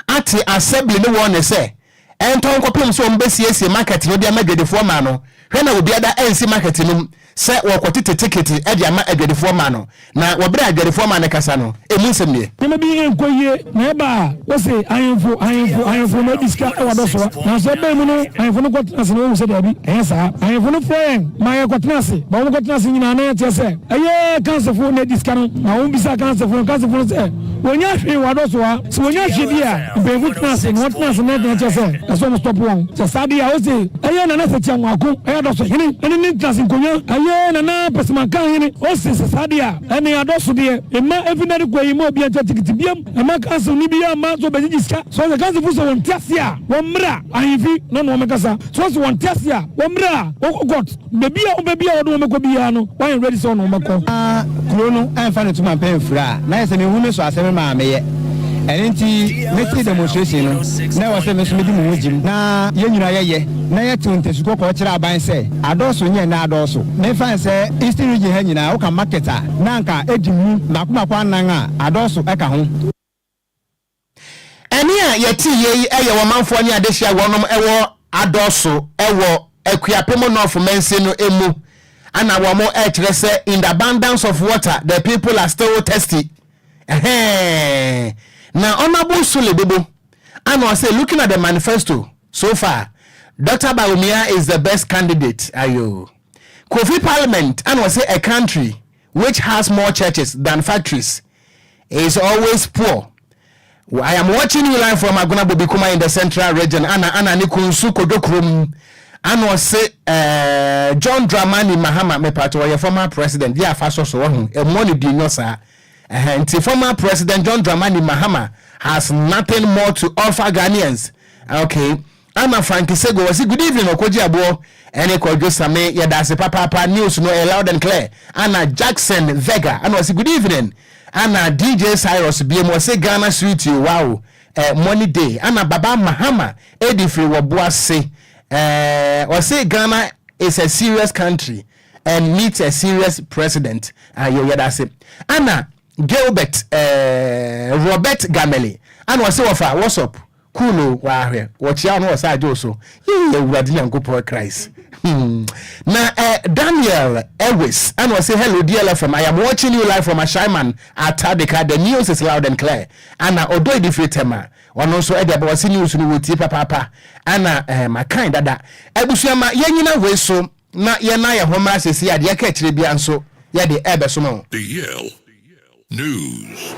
ati assembly ni warning se enton kopim so mbesiesie market no de amagedefo ma no hwe na obi ada ensi market no se wo kwotete ticket e de ama agedefo ma no na wo bra agedefo ma ne kasa no emu nsem ne bi enkoye na ba wo se ayefo no diska e wadoso na so be mu no ayefo no kwotase no wo se da bi ensa ayefo no fren ma ye kwotase ba wo kwotase nyina na tie se aye kansefo na diska no na wo bisa kansefo se wonya hwe wadoso a so wonya hwe dia be witness no witness na tie se so mo stop won se sadia wo se aye na na se tia nwako aye doso hini eni ni class nkonya aye na na pesman kan hini o se sadia eni adoso de ema evinary kwayi mo bi anta tikiti biam ema kanso ni bi ama so be jiska so se kanso fu so won tiasia won mra ahifi no no mekasa so won tiasia won mra o got bebi a wo meko bia no why ready so no meko kuro no anfa ne tuma pen fra na yese me hu me so aseme ma meye enti meti demonstration no na wase me so me di mu hujim na ye nyina ye na ye tunte suko ko kira aban se adoso nye na adoso me fan se eastern region ha nyina wo ka marketer na nka edimu makoma kwa nan a adoso eka ho eni a yeti ye eye wo manfo ni adehia wonom ewo adoso ewo akuapem no of mense no emu ana wo mo kire se in the abundance of water the people are still thirsty na honorable Sule Bebo and I say looking at the manifesto so far Dr. Baumia is the best candidate ayo Kofi Parliament and I say a country which has more churches than factories is always poor. I am watching you live from Aguna Bobikuma in the central region ana nikunsu kodokrum and I say John Dramani Mahama me part of your former president dia faso so e money di no sa the former president John Dramani Mahama has nothing more to offer Ghanaians. Okay. I'm a Frankie Sego. Was good evening, Okogyeabour Ocran Sammy. Yeah, that's a papa news no loud and clear. Anna Jackson Vega. And was good evening. Anna DJ Cyrus BM was a Ghana sweet you. Wow. Money day. Anna Baba Mahama. Eddie Free Wabuase. Was say Ghana is a serious country and needs a serious president. Yeah, that's it. Anna Gilbert Robert Gameli and was offer what's up kulo wahwe wɔkyia no wasa ajo so ye wurade nyankopɔ Christ na Daniel Ewis and was say hello DLFM. I am watching you live from Ashaiman at Tabika. The news is loud and clear. Anna Odo di Fritema. One also Eddie was news no wuti papa. Anna my kind dada. Ebusuama yenyina we so na ye na ye homra sesi ade ka kire bia nso ye de ebe so mo. DL News.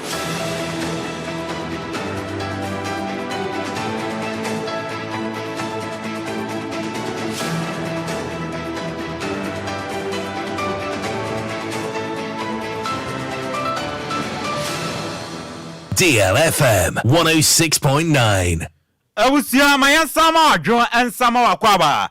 DLFM 106.9. Awusia maya sama adwo ensama wakwaba.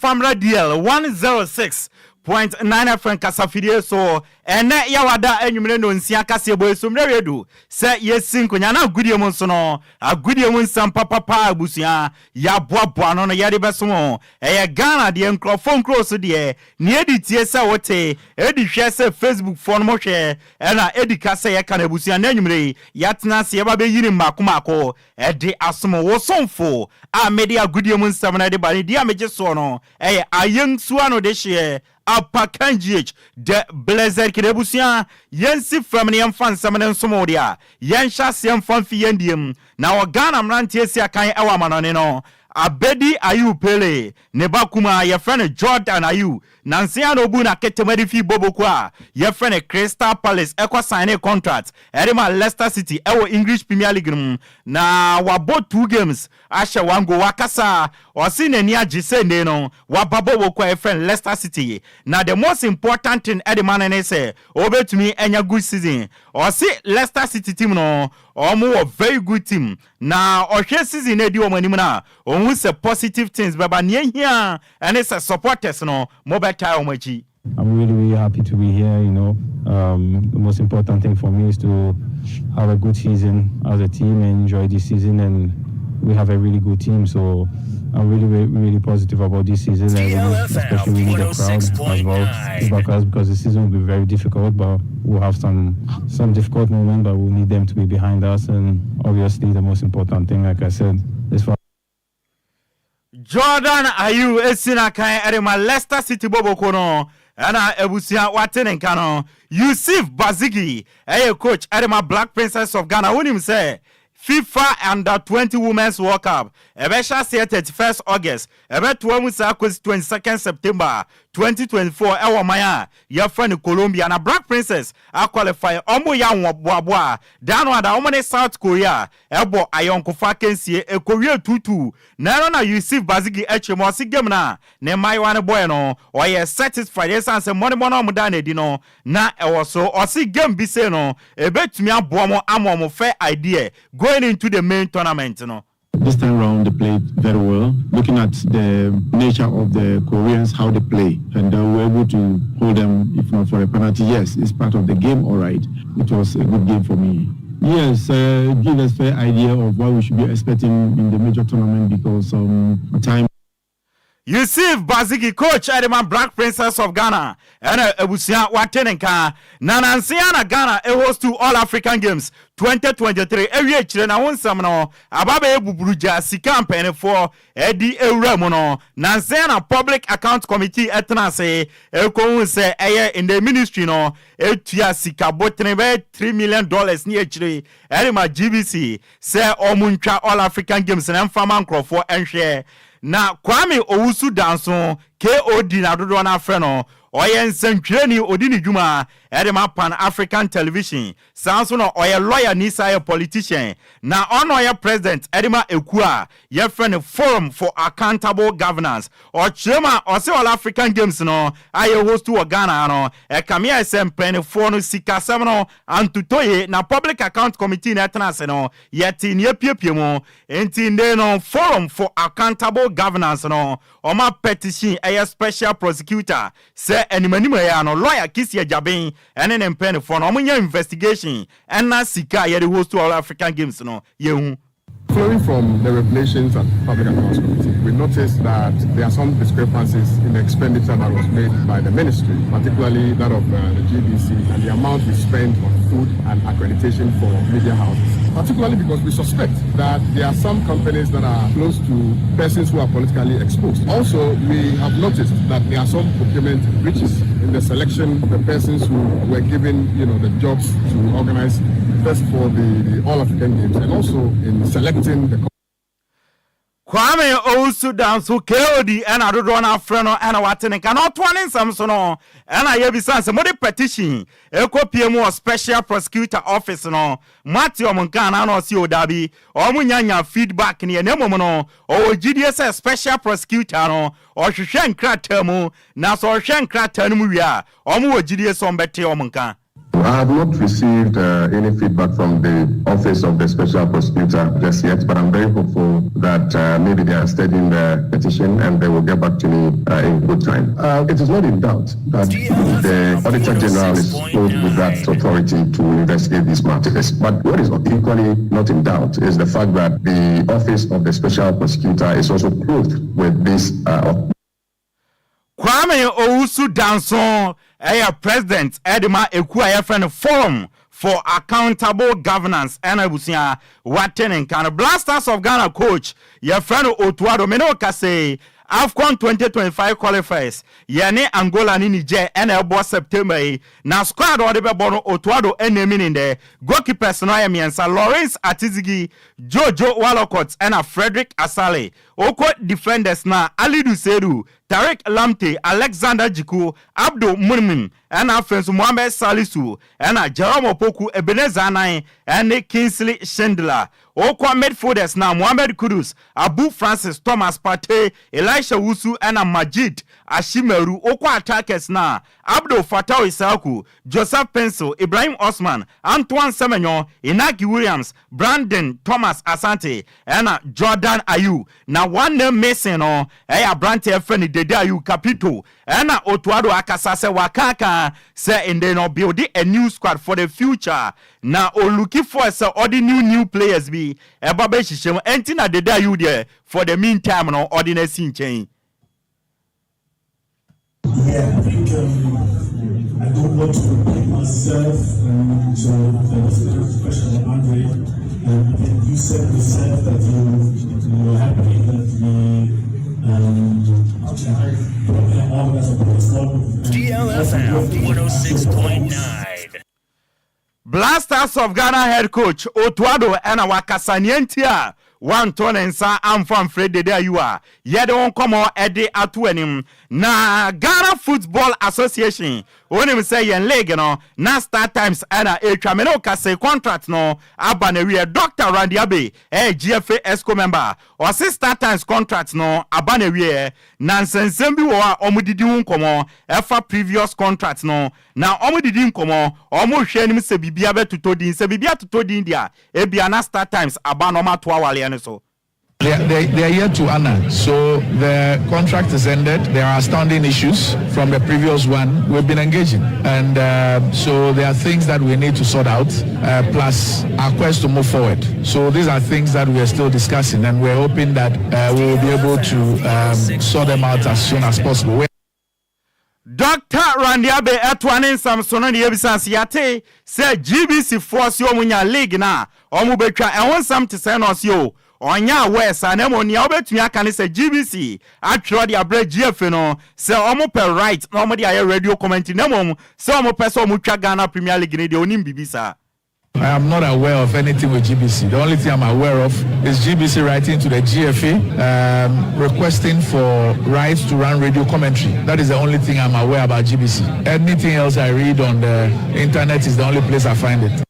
Famra DL 106.9 FM kasafidie so ene yawada enwumre no nsia kase boy so mre redu se yesin konya na agudie mu nso no agudie mu nsam papa abusia ya boaboa no ya de beso eye Ghana de enkrofon cross de ne editie se wote edi hwe se Facebook phone mo hwe na edika se ye kan abusia na enwumre ya tena se ye ba be yiri makomako ede asomo wo sonfo a media agudie mu nsam na de ba ne dia meje so no eye ayen suwa no de hye Apakanjich de Blazer Kirebusia Yensi Feminian fan Samanen Somodia Yensha Siam fan Fiendium now Ghana Mrantia Kai Awamanino Abedi Ayu Pele Nebakuma your friend Jordan Ayu Nansiano Buna Ketemedifi Bobokwa your friend Crystal Palace Equa sign a contract Edema Leicester City Ewo English Premier League na wabo 2 games Asha Wango Wakasa or seen a near Gisende no Wababo Wokwa friend Leicester City. Now the most important thing Edema and say over to me any good season or see Leicester City team no or more very good team. Now or season Eddie Omanimana or who's a positive things but near here and it's a supporters no mobile time omachi. I'm really happy to be here, you know. The most important thing for me is to have a good season as a team and enjoy this season, and we have a really good team, so I'm really positive about this season, and especially with the crowd as well, because the season will be very difficult, but we'll have some difficult moments, but we'll need them to be behind us, and obviously the most important thing, like I said, is for Jordan Ayu esina kan erema Leicester City bobo kono ana ebusia watene nkano Yusuf Bazigi coach erema Black Princess of Ghana wonim say FIFA Under 20 Women's World Cup ebesha say 31st August ebeto mu sa 22nd September 2024 ewo maya your friend Colombia na Black Princess a qualify omo ya boaboa dano ada omo ne South Korea ebo ayonkofa kensie ekowie tutu na Yusuf Bazigi echemo si game na ne maiwa ne boy no o ye satisfied yes and say money omo da na di no na ewo so o si game bi say no ebetumi aboa mo amomo fair idea going into the main tournament no. This time around, they played very well. Looking at the nature of the Koreans, how they play, and we were able to hold them, if not for a penalty. Yes, it's part of the game, all right. It was a good game for me. Yes, give us a fair idea of what we should be expecting in the major tournament because time. Yusuf Bazigi coach Edema Black Princess of Ghana and ebusia watenenka nanansia Ghana host to All African Games 2023 ewie chire na wonsam no ababe ebuburuja sika mpene for edi ewura no nansia na Public Account Committee etnase ekon se eye in the ministry no etua sika botene be $3 million ni echire Edema GBC se omuntwa All African Games na mfama nkrofo enhwe na Kwame Owusu danso KOD na dodo na afre no oye nsantwireni odini dwuma edema Pan African Television sanso no oye lawyer nisa ye politician na ono ye president edema Ekua ye friend Forum for Accountable Governance o chema o se All African Games no aye host to Ghana no e kamia SMP for no sika sem no antutoye na Public Account Committee na tenase no ye tin ye piepie mo enti ne no Forum for Accountable Governance no o ma petition a special prosecutor say animanimo ya no lawyer Kisia Jabin and an pen for no investigation and na sika ye the host to All African Games no ye. Flowing from the revelations at Public Accounts Committee, we noticed that there are some discrepancies in the expenditure that was made by the ministry, particularly that of the GBC and the amount we spent on food and accreditation for media houses. particularly because we suspect that there are some companies that are close to persons who are politically exposed. Also, we have noticed that there are some procurement breaches in the selection, the persons who were given, the jobs to organize, first for the All-African Games, and also in selecting the Kwame also down so KOD and I don't know friend and I want to cannot one some so no and I have been some petition a copy more special prosecutor office no Matthew Monkana no see Odabi or Munyanya feedback near Nemono or GDS special prosecutor no or Shen Kratemu now so Shen Kratemu or more GDS on Betty or Monka. I have not received any feedback from the Office of the Special Prosecutor just yet, but I'm very hopeful that maybe they are studying the petition and they will get back to me in good time. It is not in doubt that the Auditor General is clothed with that authority to investigate these matters. But what is equally not in doubt is the fact that the Office of the Special Prosecutor is also clothed with this Kwame Owusu Danson, President Edema Enquires Forum for Accountable Governance and Abusia Waten and Blasters of Ghana coach, your friend Otuado Menoka say AFCON 2025 qualifiers, Yane Angola ni Niger and Elbo September. Now squad or the Bono Otuado and in there. Goalkeepers Noyamiansa, Lawrence Atizigi, Jojo Walcott and a Frederick Asale. Oko defenders na Alidu Seru, Tarek Lamte, Alexander Jiku, Abdul Munmin, and our friends Mohamed Salisu, and a Jerome Opoku, Ebenezer Nai, and Kingsley Schindler. Okwa midfielders na Mohamed Kudus, Abu Francis Thomas Partey, Elisha Wusu, and a Majid Ashimeru. Okwa attackers na Abdul Fatah Isaku, Joseph Pencil, Ibrahim Osman, Antoine Semenyo, Inaki Williams, Brandon Thomas Asante, and Jordan Ayu. Now one name missing on Brante friend Dede Ayu Capito, and Otuado Akasase Wakaka say in the no building a new squad for the future. Now looking for all the new players be Babe Shishem Entina Dede Ayu there for the meantime no ordinary scene change. Yeah, I think I don't want to repeat myself. So there was a question of Andre. I think you said yourself that you were happy that we DLFM 106.9. Blasters of Ghana head coach Otuado and Wakasanientia. One ton and sa am from Fred de Ayua. Yet on come on Eddie Atuanim. Na Ghana Football Association. When say yen leg no na start times and a tramenoka say contract no abaneria Dr. Randiabe GFA ESCO member or say start times contract no abaneria nansensembi wa omudidi unkomo efa previous contract no na omudidi unkomo omo hwenim se bibia betutodin se bibia tutodin dia ebia na start times abanoma to awale ne so. They are yet to honor. So the contract is ended. There are outstanding issues from the previous one. We've been engaging. And so there are things that we need to sort out, plus our quest to move forward. So these are things that we are still discussing, and we're hoping that we will be able to sort them out as soon as possible. Dr. Randiabe Etwanin Samson the Ebisansi Yate said GBC force yo munya league na omubetwa and want some to send us yo. Onya west and emoni obetumi aka ne say GBC atro dia bre GF no say omo per right no mo dia radio commenting nemom say omo person omo twa Ghana Premier League ne de onim bibisa. I am not aware of anything with GBC. The only thing I'm aware of is GBC writing to the GFA requesting for rights to run radio commentary. That is the only thing I'm aware about GBC. Anything else I read on the internet is the only place I find it.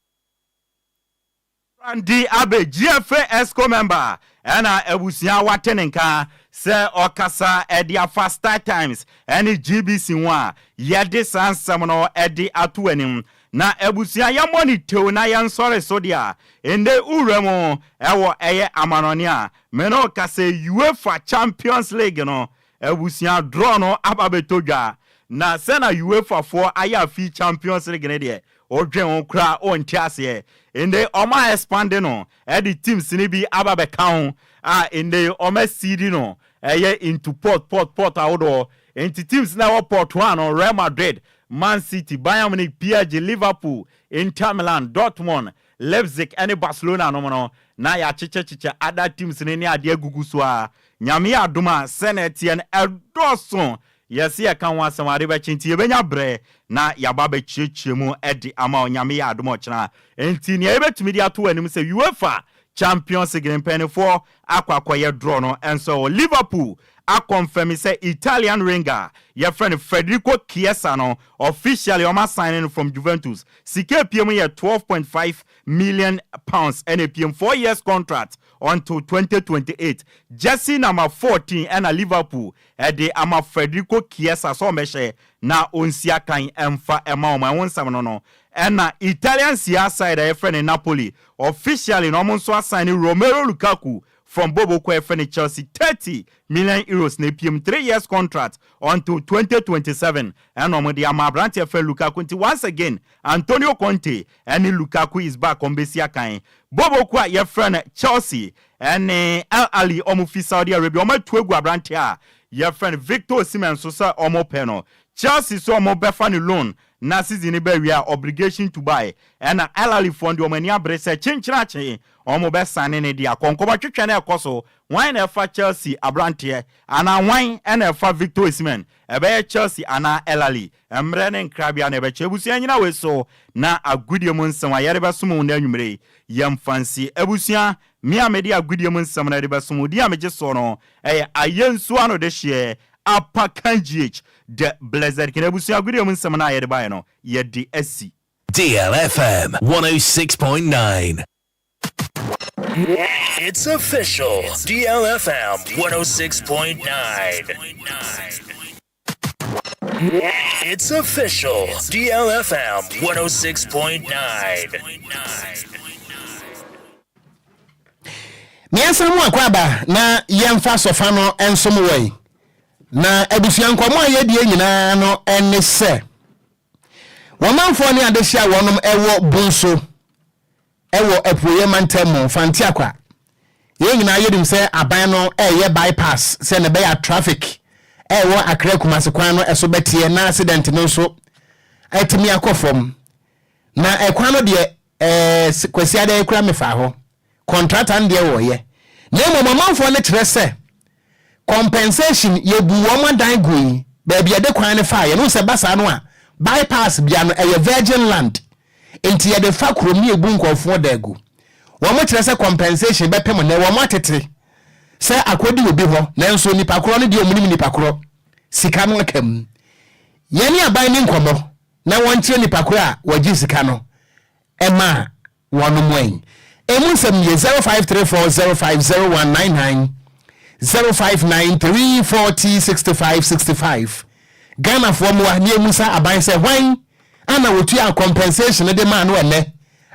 Randy Abe GFA ESCO member and Ebusia Watenenka say Okasa Edia Fast Times any GBC one yede san samono edi atuenim na Ebusia ya money to na yan sorry so dia ende uremo ewo eye amanonia meno kase UEFA Champions League no Ebusia draw no ababetodwa na sena UEFA for aya fi Champions League ne de odwen okra ontiase ende oma expand no edi teams ni bi ababe kan ende oma CD no eye into port awodo enti teams na port 1 Real Madrid, Man City, Bayern Munich, PSG, Liverpool, Inter Milan, Dortmund, Leipzig and Barcelona no na ya chiche other teams ne ade agugu so a nyame adoma Senate and Eldoson yes ya kan wasamare ba chinti ebenya bre na yaba ba chichemu edi ama nyame adoma china enti ne ebetumi dia to anim se UEFA Champions League penny for akwakoye draw no and so Liverpool a confirm say Italian winger your friend Federico Chiesa no officially on signing from Juventus. CK PM 12.5 million pounds and a PM 4 years contract until 2028. Jersey number 14 and a Liverpool at the ama Federico Chiesa so meshe na onsia kan emfa ema o ma wonsam no and na Italian side a friend in Napoli officially no so signing Romelu Lukaku from Bobo Kwefene Chelsea 30 million euros na PM 3 years contract until 2027 and omodi amabrante fe Lukaku once again Antonio Conte and Lukaku is back on Besia kan Bobo Kwa your friend Chelsea and Al Ali omufi Saudi Arabia omo tuegu abrante a your friend Victor Osimhen so sa omo peno Chelsea so omo befa ni loan na season be wia obligation to buy and Al Ali fund omani abrese chinchirache omo be sane ne dia konkoba twetwe na ekoso wine na fa Chelsea abrante ana wine na fa Victor Osimhen ebe Chelsea ana Al Ali emre ne nkrabia na ebe chebusia nyina we so na agudie mu nsem ayere be somo na anwumre yam fancy ebusia mi amedi agudie mu nsem na ebe somo dia meje so no ayensu ano de hye apa kanjich the blizzard kenebusia agudie mu nsem na ayere ba no ye di SC DLFM 106.9. It's official. DLFM 106.9. It's official. DLFM 106.9. Miansa mu akwaba na yemfa sofa no ensom wei. Na ebusuan kwamo ayedie nyina no enne se. Womanfo ne adehia wonom ewo bunso. Ewo epuye mantemu fanti akwa. Ye nyina yedim se aban no eye bypass se ne be ya traffic. Ewo akra kumase kwan no eso betie na accident no so etimi akofom. Na ekwan no de kwasi ada ekura mefa ho. Contractor ndie wo ye. Na momanfo ne kire se compensation ye bu wo madan gui ba bia de kwan ne fa ye no se basa no a bypass bia no eye virgin land enti ye de fa kromi ebu nkofo dagu wo mo kire se compensation be pem na wo mo atete se akodi obi ho nanso nipa kro no de omuni nipa kro sika no kam ye ni aban ni nkomo na won kire nipa kro a wagi sika no ema wono mwen emu nsem ye 0534050199 0593406565 Ghana for mo ahie musa aban se hwan ana wotu a compensation de ma no ene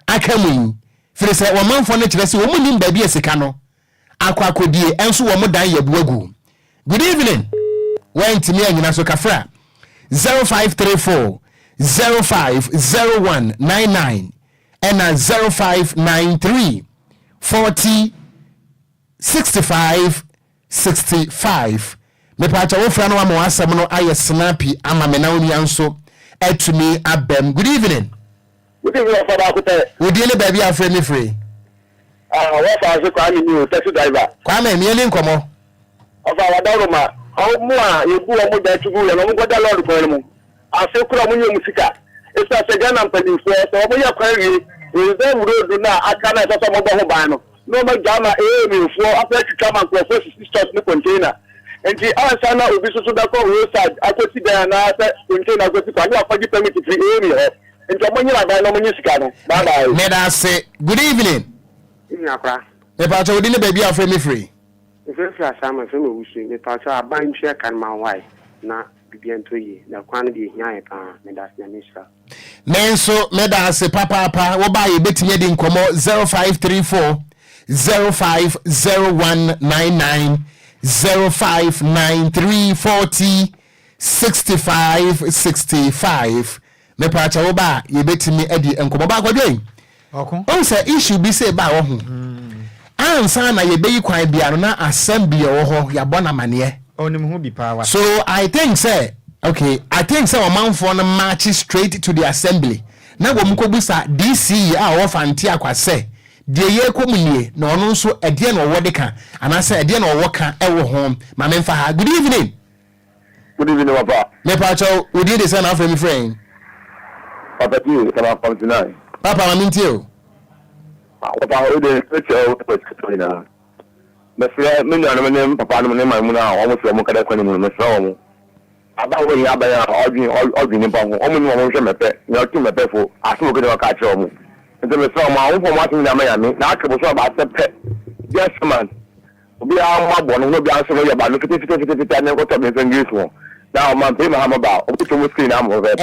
akamu firi se wo manfo ne kire se wo munim ba bi esika no akwakodie enso wo mo dan yabuagu. Good evening when timi anyina so kafra 0534 050199 and 0593 40 65 65 me pacha wo fra no am wasam no aye snappy ama me na oni anso etumi abem. Good evening. Good evening for Bakote. We dey baby afre me free. What was the Kwame new taxi driver? Kwame me ni nkomo. Of our Doroma. How more you go mo da tugu le mo go da lord ko mu. Asekura mo nyu musika. It's a Ghana company so mo ya kwari we dem road na akana so mo go ho ban no. No ma jama me for after to come and cross stop no container. And the answer now will be so that roadside. I could see there now container go to Kwani afaji permit free area. And the money I no money scan. Bye bye. May I say good evening. Evening akra. Me pacha we dey baby afre me free. If you feel sama so me wusu me pacha aban hwe kan man why na bibianto yi na kwan de hia pa me das na misra. Menso me da se papa wo ba ye betime di nkomo 0534 050199 0593406565 me pacha wo ba ye betime adi nkomo ba Kwadwo on say issue bi say ba wo ho ansa na ye beyi kwan bia no na assembly wo ho ya bona mane onim ho bi power. So I think say okay, I think say omanfo no march straight to the assembly na wo mkobusa DC a wo fanti akwase de ye komunie na ono nso ede na wo de ka anase ede na wo ka e wo ho ma memfa ha. Good evening. Good evening, Papa. Me pacho we dey say na for me friend. Papa you come from tonight. Papa ma mintio. Papa we dey special question na. Me frɛ me nua no me papa no me ma mu na o mo frɛ mo kada kwani mu me frɛ mo. Aba wo ya ba ya odwin ni ba ho. O mo ni mo hwɛ mepe. Na tu mepe fo. Aso ko de ka kyerɛ mo. Nti me frɛ mo a wo fo mo aso na ma ya me. Na akebo so ba sepe. Yes man. Obi a ma bo no bi anso ya ba no fiti na ko to me Enquires wo. Now man pay my ba. O to mo screen am over.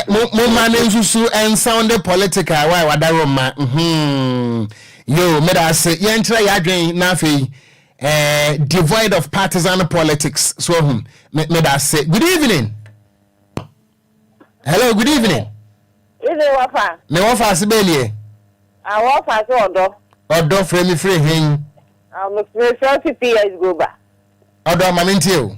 Mo man nsusu and sound political why wadaro ma. Yo, me da say yentra ya adwen na afei devoid of partisan politics. So me da say good evening. Hello, good evening. Is it wafa? Me wafa sibelie. I wafa so odo frame me free hin. Me 30 years go ba. Odo ma mentio.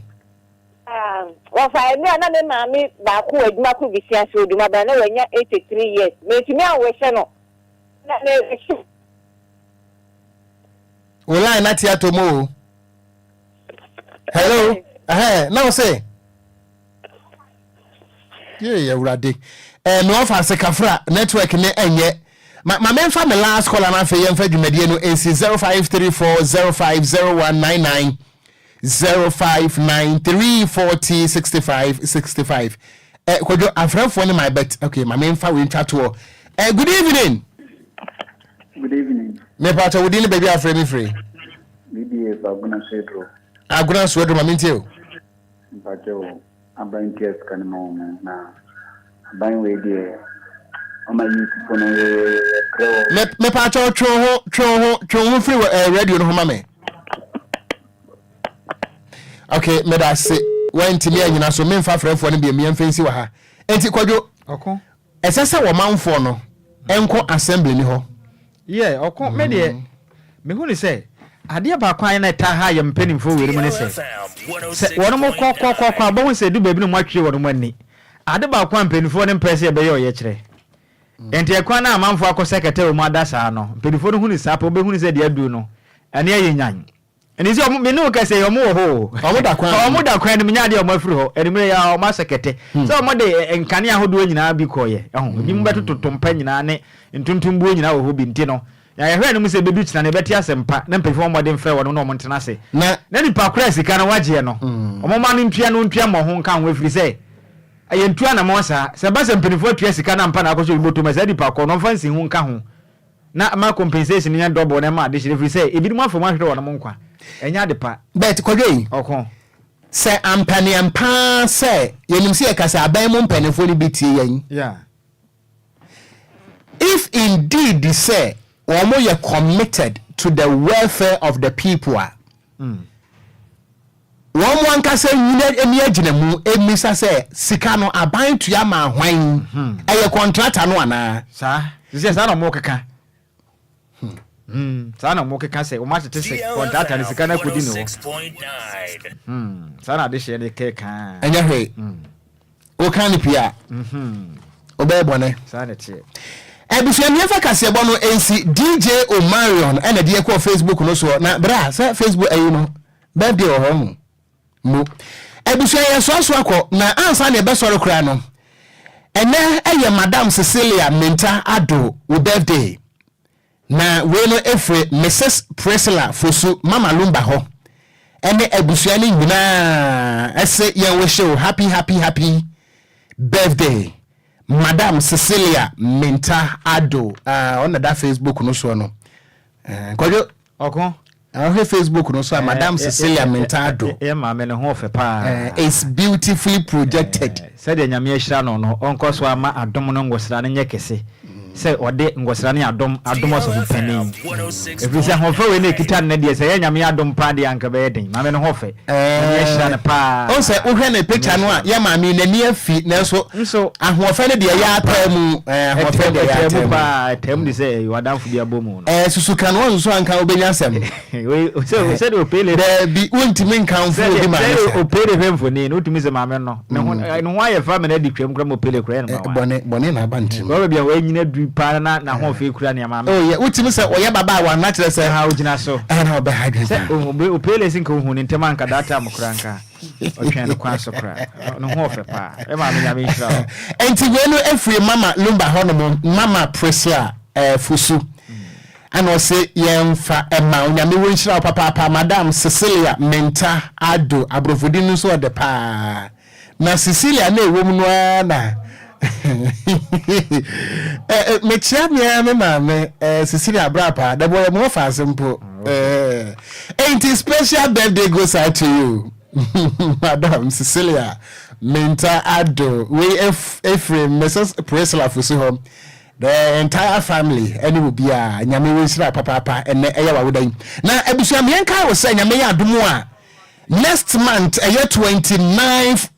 Wafa me na me mami ba ku aduma ku bisia so oduma ba na wanya 83 years. Me timi anwe no. Na Ola na tiato mo. Hello. Now say. Yeah, urade. Me offer sekafra network ne enye. Ma memfa me last call na fe yemfa dwumade no NC 0534050199 0593406565. Kwadwo afrafo ne my bet. Okay, ma memfa we ntwa to. Good evening. Good evening. Me pacha wodi ni baby afre me free. BBA Aguna Pedro. Aguna Pedro mamintio. Pacha aban kes kan mo na aban we die. Oma YouTube no me pacha tro ho free radio no ho mame. Okay, me da say when timi anyina so me mfa frefo no be me mfansi wa ha. Enti Kwadwo. Okon. Esese wo manfo no enko assembly ni ho. Yeah, okon me de me hu ni say ade ba kwan na ta ha ye mpanimfo weri mu ni say. Wono mo kokokokwa bo hu say du baby no mo atwe wono mo ani. Ade ba kwan mpanimfo ne mpese ye be ye oye kire. Enti ekwan na amanfo akosekete mo adasa no. Mpanimfo no hu ni sapo be hu ni say de adu no. Ane ye nyan. Eni se me no ka say omo ho. Omo da kwan ni nya de omo afiri ho. Enimre ya omo sekete. So omo de nkane ahodo nyina bi koye. Ehu beto totompa nyina ne ntuntumbu nyina wo ho bi nti no. Ya hwe no mu se bedu kina ne beti asempa na mpefo mo de mfre wo no mo ntena se. Na nipa kura sika na waje no. Omo ma no ntua no ntua mo ho nka ho afiri se. Aye ntua na mo sa. Se ba se mpefo tua sika na mpa na akoso iboto ma se dipa ko no fansi ho nka ho. Na ma compensation nya double na ma de hire afiri se ebi mo afo ma hwe wo no mo nkwa. Enya de pa. Bet Kwadwo. Okon. Se ampani ampa se yenim se yakasa aban mu mpanefo ni bitie yen. Yeah. If indeed they say omo ye committed to the welfare of the people. One ankasa nyina emi agina mu emisa se sika no aban tuya ma hwan. Eye contractor no ana. Sa. Ze sa no mo keka. Sana mo keka se o ma tete se contractor ni sika na kodi no. 6.9. Sana de she de keka. Enya hwe. O kan ni pia. Obe bone. Sana tie. Ebusuani fa kase bo no NC DJ Omarion ena de ko Facebook no so na bra sa Facebook ayi no birthday o ho mo ebusuani so akọ na ansa na be soro kra no ene eye Madam Cecilia Menta Ado wo birthday na we no efre Mrs Priscilla Fosu Mama Lumba ho ene ebusuani nyina ese ye wo show happy birthday Madam Cecilia Menta Ado on that Facebook no so no Kwadwo okon her Facebook no so Madam Cecilia Menta Ado e ma me ne ho fe pa is beautifully projected said nyame ahira no no onko so ama adom no ngosra ne nyekese say ode ngosrane adom aso panin if say ho fe we na kita na de say nyame adom pa de anka be den ma me no ho fe ye hira na pa o say wo hwe na picture no a ye ma me na ni afi na so ahofe ne de ya atamu ahofe de ya atamu pa tem de say you adamfo bi abomu no susu kan won so anka obenya asem we say do pele bi wontimi nkan fu de ma o pele femfo ni no tumi se ma me no no ho aye fa me na di twam kra mo pele kra na ma bone na bantim ko bia we nyina du pa na ho fe kura ne ma me oh yeah wotimi se oye baba wa na kire se ha ogina so na obe ha gbe o pele sin ko hu ni ntema nka data mo kra nka o twen kwa so kra no ho fe pa e ma me nya me hira enti we no efri mama Lumba hono mama Presia fusu ano se yemfa ema onyame wo hira papa madam Cecilia Menta Ado abrofodi nu so de pa na Cecilia na ewom no na me chia me mama Cecilia brapa da boy mo fa simple ain't special birthday goes out to you Madam Cecilia Menta Ado we Ephraim Mrs. Presla Fusuho the entire family any will be a nyame we sira papa and eya wa wodan na abusua me nka wo say nyame ya adomo a next month 29th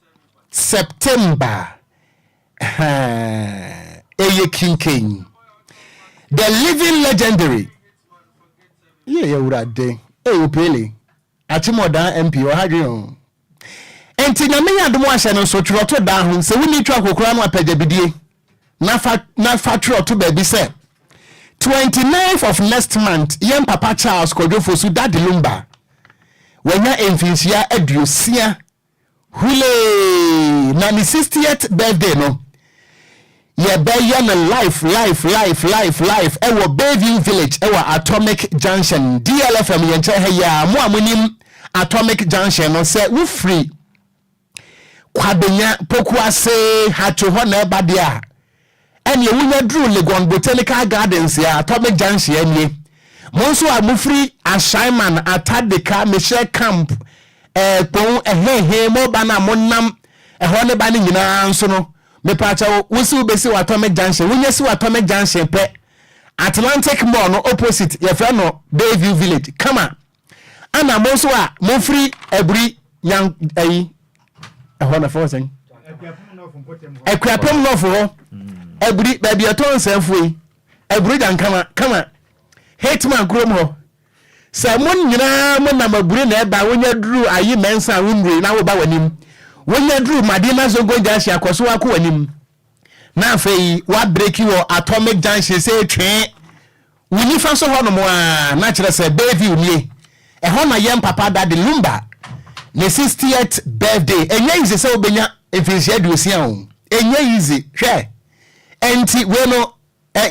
September eye kinken the living legendary ye urade upele atimoda MP o hadwe enti nyame ya adomo ahye no so twroto da ho se woni twa kokora no apagabidie na fatro to baby say 29th of next month yem papa Charles Kwadwo Fosu Daddy Lumba wanya emfinsia aduosia hule na ni 60th birthday no ye be ye na life ewo Bayview Village ewo Atomic Junction DLFM yenche he ya mo amonim Atomic Junction no se wo free kwadenya pokuase hacho ho na eba dia ene wunya dru Legon Botanical Gardens ya Atomic Junction ene monso amufri Ashaiman Atadeka Michelle Camp pon ehehe mo bana monam eho ne ba ne nyina nso no me pacha wusi ubesi wa Atomic Junction wunya si wa Atomic Junction pe Atlantic Mall no opposite ye fra no Bayview Village kama ana monso a mofri ebri yang ayi eho na forcing ekwapem no for ebri baby aton sanfui ebri dan kama Hitman krom ho sa mon nyina mon na mabure na eba wonya duru ayi mensa wunre na wo ba wanim wonya duru madina zongo janshi akoso wa ko wanim na afei wa break your Atomic Junction say twen wuni fa so ho no mo a na kire se Bayview nie e ho na yem papa Daddy Lumba ne 60th birthday enye ize se obenya efisi aduosia o enye ize hwe enti we no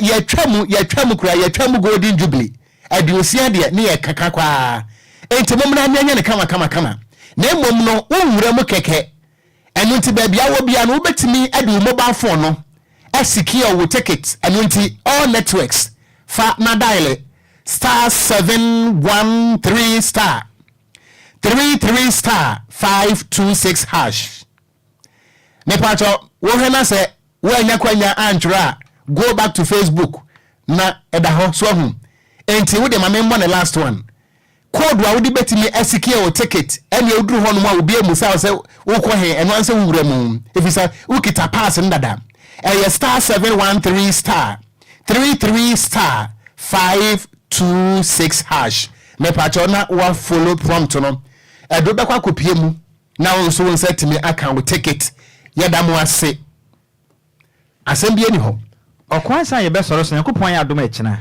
ye twam kura ye twam Golden Jubilee aduosia de ne ye kaka kwa enti momna anya ne kama na mom no wonwura mu keke enu nti ba bia wo bia no wobetimi ade mobile phone no secure wo ticket enu nti all networks fa na dial *713 *33*526 hash me pacho wo hena se wo anya kwanya antra go back to Facebook na eda ho so hu enti wo de mamembo na last one code wa wo di betimi secure wo ticket ene oduru ho no ma obi emusa se wo ko he eno anse wura mu efisa wo kita pass ndada *713 *33*526 hash me pacho na wa follow prompt no edo be kwa kopie mu na wo so set me account ticket yeda mo ase asembie ni ho okwansa ye be soro so yakopon ya adom ekina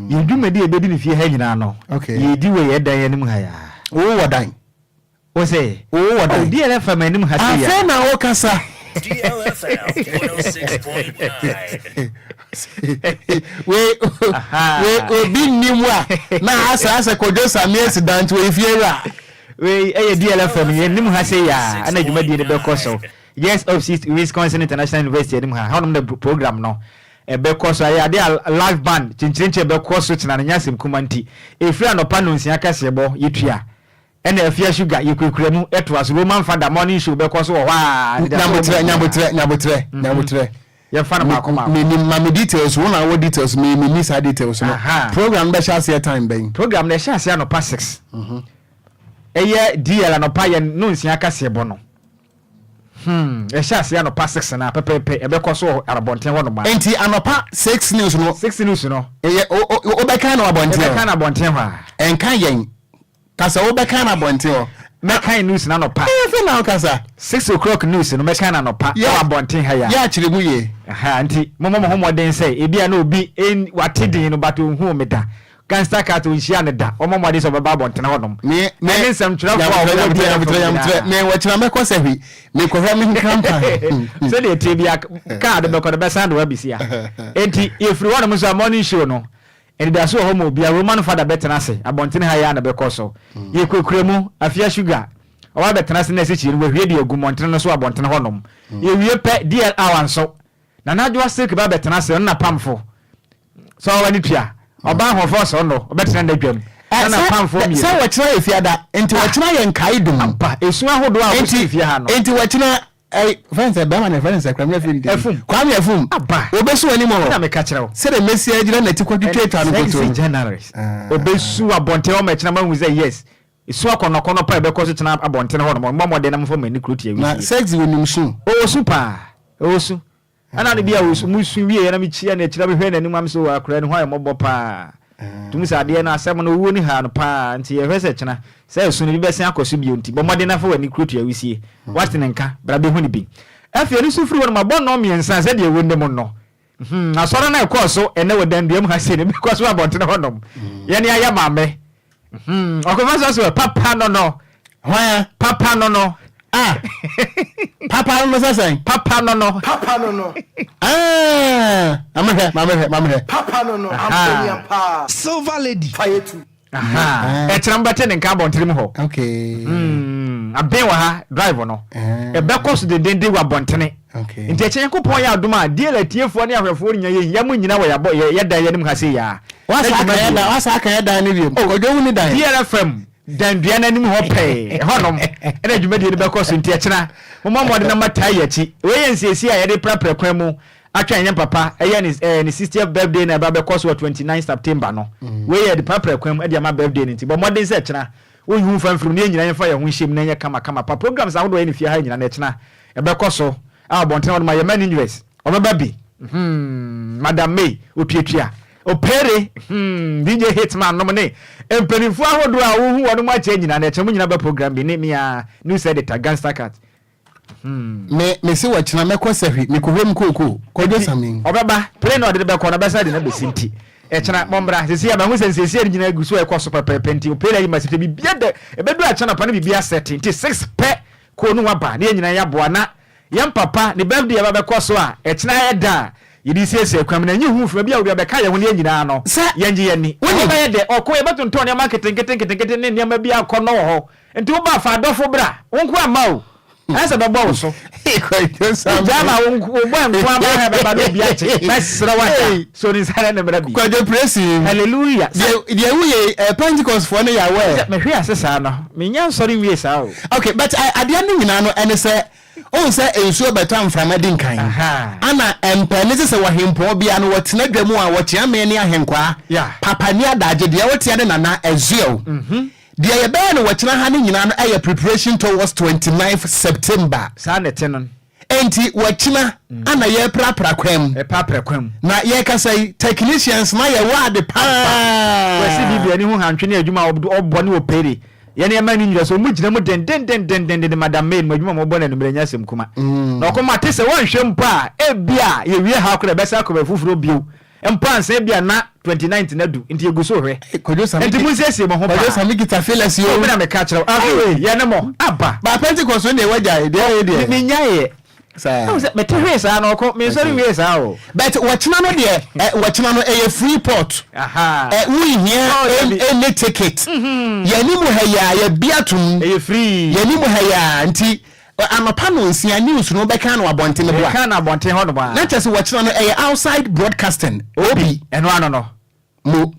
yedumedi ebedi ni fie ha nyina no yedi we ye dan yanim ha ya wo wadan wo say wo wadan DLFM anim ha se ya afa na wo kasa DLFM 106.9 we obi nimwa na asa Kwadwo Sammy accident we fiera we DLFM yanim ha se ya ana dwumadi ne be koso yes of Wisconsin International University anim ha honom the program no ebe koso ya de live band chinchinche ebe koso tina nyasem kumanti efri anopa no nsia kase bo yetua ene afia sugar yekwekuramu eto aso Roman Father morning show be koso wo ha nyabotre ye fa na makoma me details one our details me miss details no program be share say time ben program na share say no pa 6 eye DL no pa ye no nsia ka se bo no e share say no pa 6 na pepepe e be koso arabonten ho no ma enti anopa 6 news no eye o be kan na abonten ho enka yen kasa o be kan na abonten ho mekan news na no pa e na kasa 6 o'clock news no mekan na no pa ya abonten ha ya chire mu ye anti momo homoden say e bia na obi en watedin no bato hu meda gangster cat unhia ne da omomode so baba abonten ho nom me nsem twerɛ fo me wachira me kwasa hwi me kohwa me nkrampa so de tebia card be ko de be sand wa bisia enti efiri wo no so morning show no and da so homo bia roman father betena se abonten ha ya na be koso ye kokuremu afia sugar owa betena se na se chiri we hwe de agumonten no so abonten ho nom ye wie pe DL awanso na najwa silk ba betena se na pamfo so wani tua oba ho fo so no betena na dwam na pamfo mi se wachira efiada enti wachira ye nkai dum ampa esu ahodo a wo se fia ha no enti wachira friends ba man friends kwamia film kwamia film obesu ani mo na me ka kire wo se de mesi agira na tikwadwetwe twa no koto generous obesu abonte o ma kina ma hu say yes esu akono pa be ko so kina abonte ho no mo de na mo fo mani kroti awi na sex wonim su o super o su ana de bia o su musu wie na me chia na kira be hwe na nim am so akura ni ho ayo mobo pa tumi ade na asem no wo ni ha no pa nti ye hwese kina say esu ni be sen akoso bi onti bo mo de na fo wani kroti awi sie what nenka bra be hu ni bi afia ni su firi wo ma bo no miensa se de wo ndem no asoro na ekoso ene wo dan biam ha se ne because wo abonte no nom ye ne aya mame okofa so papa no why papa no papa no say papa no mame papa no ampania pa silver lady fayetu e trambate ne nka bontere mu ho okay aben wa ha drive no e be koso de dende wa bontene okay nti echen kopon ya aduma DL atiefo ne ahwefo nya ye ya mu nyina wa ya da ya nim ha se ya wasa aka ya da ne bi okodwo wu ni da DLFM dan dua na nim ho pe honom ena dwumadi ne be koso nti echena mo de na matai yachi we yensiesi a ye de prapra kwan mu atwa nya papa eye ni 60th birthday na ba be koso 29 September no we ye de prapra kwan mu e de ma birthday nti bo modern se echena wo hu fanfru ne nyina yefa ye ho hyem na ye kama pa programs ahodo ye ne fie ha nyina na echena e be koso a bonten wo ma ye mani US o be baby Madam May otuatua opere DJ Hitman no ne empenifu ahodo a wo hu wono ma che nyina na echemu nyina ba program bi ne mia news editor gangster cat me se wachina me kwasahwi me kohwem koko Kwadwo Sammy obeba play no de be ko na be side na be sinti echena mombra sisi ya bangu sensesi ya nyina guso e koso pepenti opere yi masite bi biade ebedu achana pa na bibia setting ti 6 pe ko nu waba ne nyina ya boa na yam papa ne birthday ya ba be koso a echena ya da yidi siesie kwam na nyi hu fura bia obi be ka ye ho ne nyina no yenji ye ni wo ba ye de okọ e betonto ne marketing ne ne ma bia akọ no ho enti wo ba fa adofo bra wonko ama o asa baba wo so Kwadwo Sammy jama wo bo nkwa ba ha baba no bia che mesra wata so ni sare ne bra bi Kwadwo praise hallelujah de wuye Pentecost for ne ya we me hwe asesa no me nya nsori wie sa o okay but ade anu nyina no ene se on se ensuo betam from adinkan ana empene se wahempo bia no wotena dwamu a wotia me ne ahenkwa papa ni adaje de wotia de nana ezio de ye be no wotena ha ne nyina no aye preparation towards 29th September sa ne tenon enti wotena ana ye prapra kwam na ye kasai technicians na ye wade pa wesi bibia ni hu hantwe ne adwuma obbo ne opere yene ma ni nyira so mu gina mu den Madam May madwuma mo bo na numere nya sem kuma na okoma te se wonhwe mpa e bia ye wie ha akora besa akora fufuro bio mpa nse bia na 29th na du nti eguso hwe Kwadwo Sammy nti mu siesie mo ho Kwadwo Sammy gita feelings yo me na me ka kire afi ye ne mo aba ba Pentecost ne waja de me nyaye sa better we sa no ko me sorry we sa o but wachina no de wachina no e free port we here any ticket ye ni mu haya ye biatum e free ye ni mu haya nti amapa no nsia news no be kan no abonte me bua kan abonte ho no ba na chese wachina no e outside broadcasting obi eno ano no mo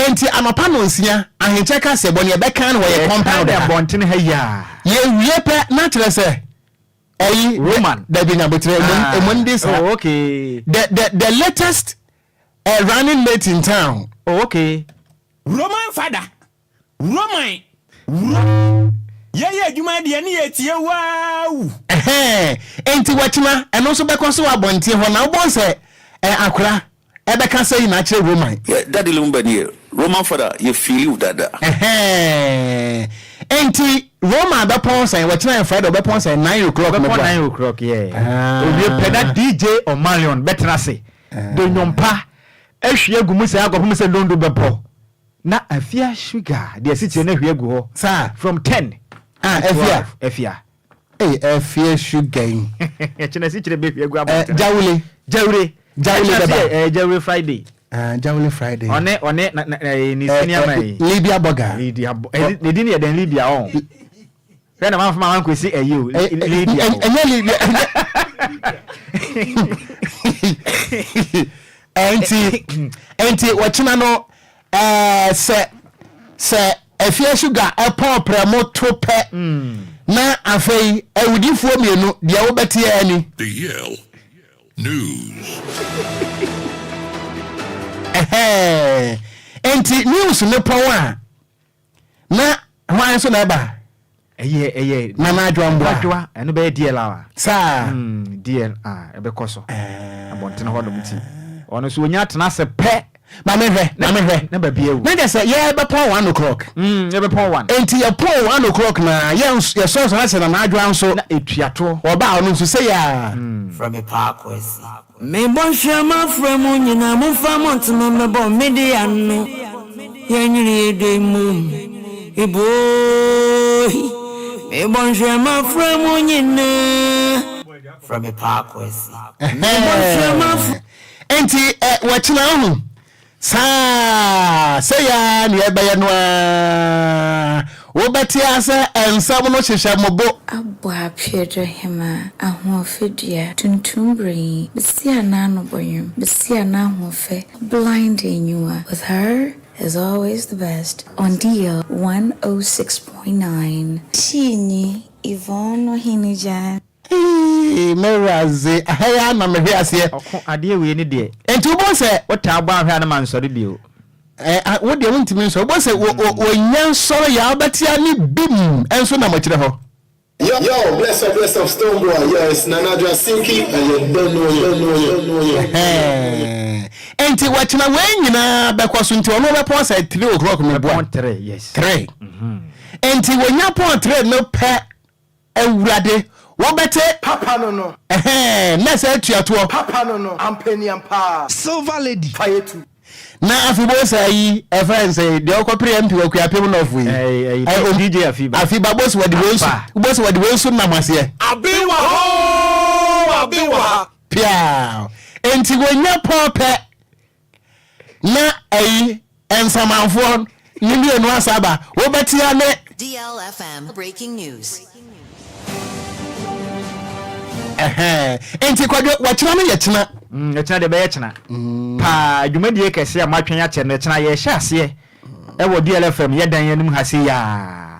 enti amapa no nsia ahenche ka se boni e be kan no ye compound abonte ne haya ye wie pe na chese Roman. Oh, okay. The latest running mate in town. Oh, okay. Roman father. Roman. Yeah, you might be any wow. Enti wachima and also because wa bonti ho na bo say akura e be kan say na kire Roman. Yeah, daddy Lumba here. Roman father, you feel you dada. Enti Roman be pon say wachina Friday be pon say 9 o'clock. Be pon 9 o'clock, yeah. We play that DJ Omalion better say. Do nyompa ehwe agumu say akopum say londo be po. Na afia sugar the city na hwe agu ho. Sir, from 10 Efia. Hey, Efia sugar. China si chire be hwe agu about. Jawure baba. Jawure Friday. Jawule Friday. One ni senior mai. Libya burger. Libya. They didn't den Libya on. When a man from man kwesi you. Libya. Libya. Enti wachina no se efia sugar epo premo tope na afei ewudifo mienu dia wo betie ani DL News. Enti news ne pon na hwan so na ba eye na adwa mbwa eno be DL awa sa DL ebe koso abontene hodom ti ono so onya tena se pe na mehwe na ba biewu na dey say ye be pon 1 o'clock ye be pon 1 enti ye pon 1 o'clock na ye so na se na adwa nso na etuato oba ono nso say ya from a parkwesi me bon shema from nyina mo famont no me bon media no ye nyiri de mum ebo me bon shema from nyina from a parkwesi me bon shema enti wachina hu sa say ya ni ebe ya no wo beti asa ensam no hyehyɛ mobo abo apiedo hema ahofedia tuntumbri bisia na no boyum bisia na ahofe blind enyua with her is always the best on DL 106.9 Chini Yvonne Hinija meraze ahaya na mehwe ase ade we ni de enti wo se wota agba ahwa na mansori bio wo de wontimi nso wo se wo nyan soro ya obetia ni bim enso na makire ho Yo, bless up, Stone Boy. Yo, it's Nanadra Sinky, and you don't know. Enti wachina we nyina bekoso nti ono be pon say 3 o'clock me bo 3 yes 3 enti wonya pon 3 no pe ewurade wo bete Papa no na say tuato Papa no ampeni ampa Silver Lady Fayetu na afibo say e friend say de okopre mp okuapem no fu yi DJ afiba boss wadi wensu na mase abiwa pia enti wonya pope na ensamanfo nyimi enu asaba wo betia ne DLFM breaking news. Enti Kwadwo wachina me yechina yechina de be yechina pa adwumadie kese a matwen ya che no yechina ye hye ase e wo DLFM ye dan yanum hase ya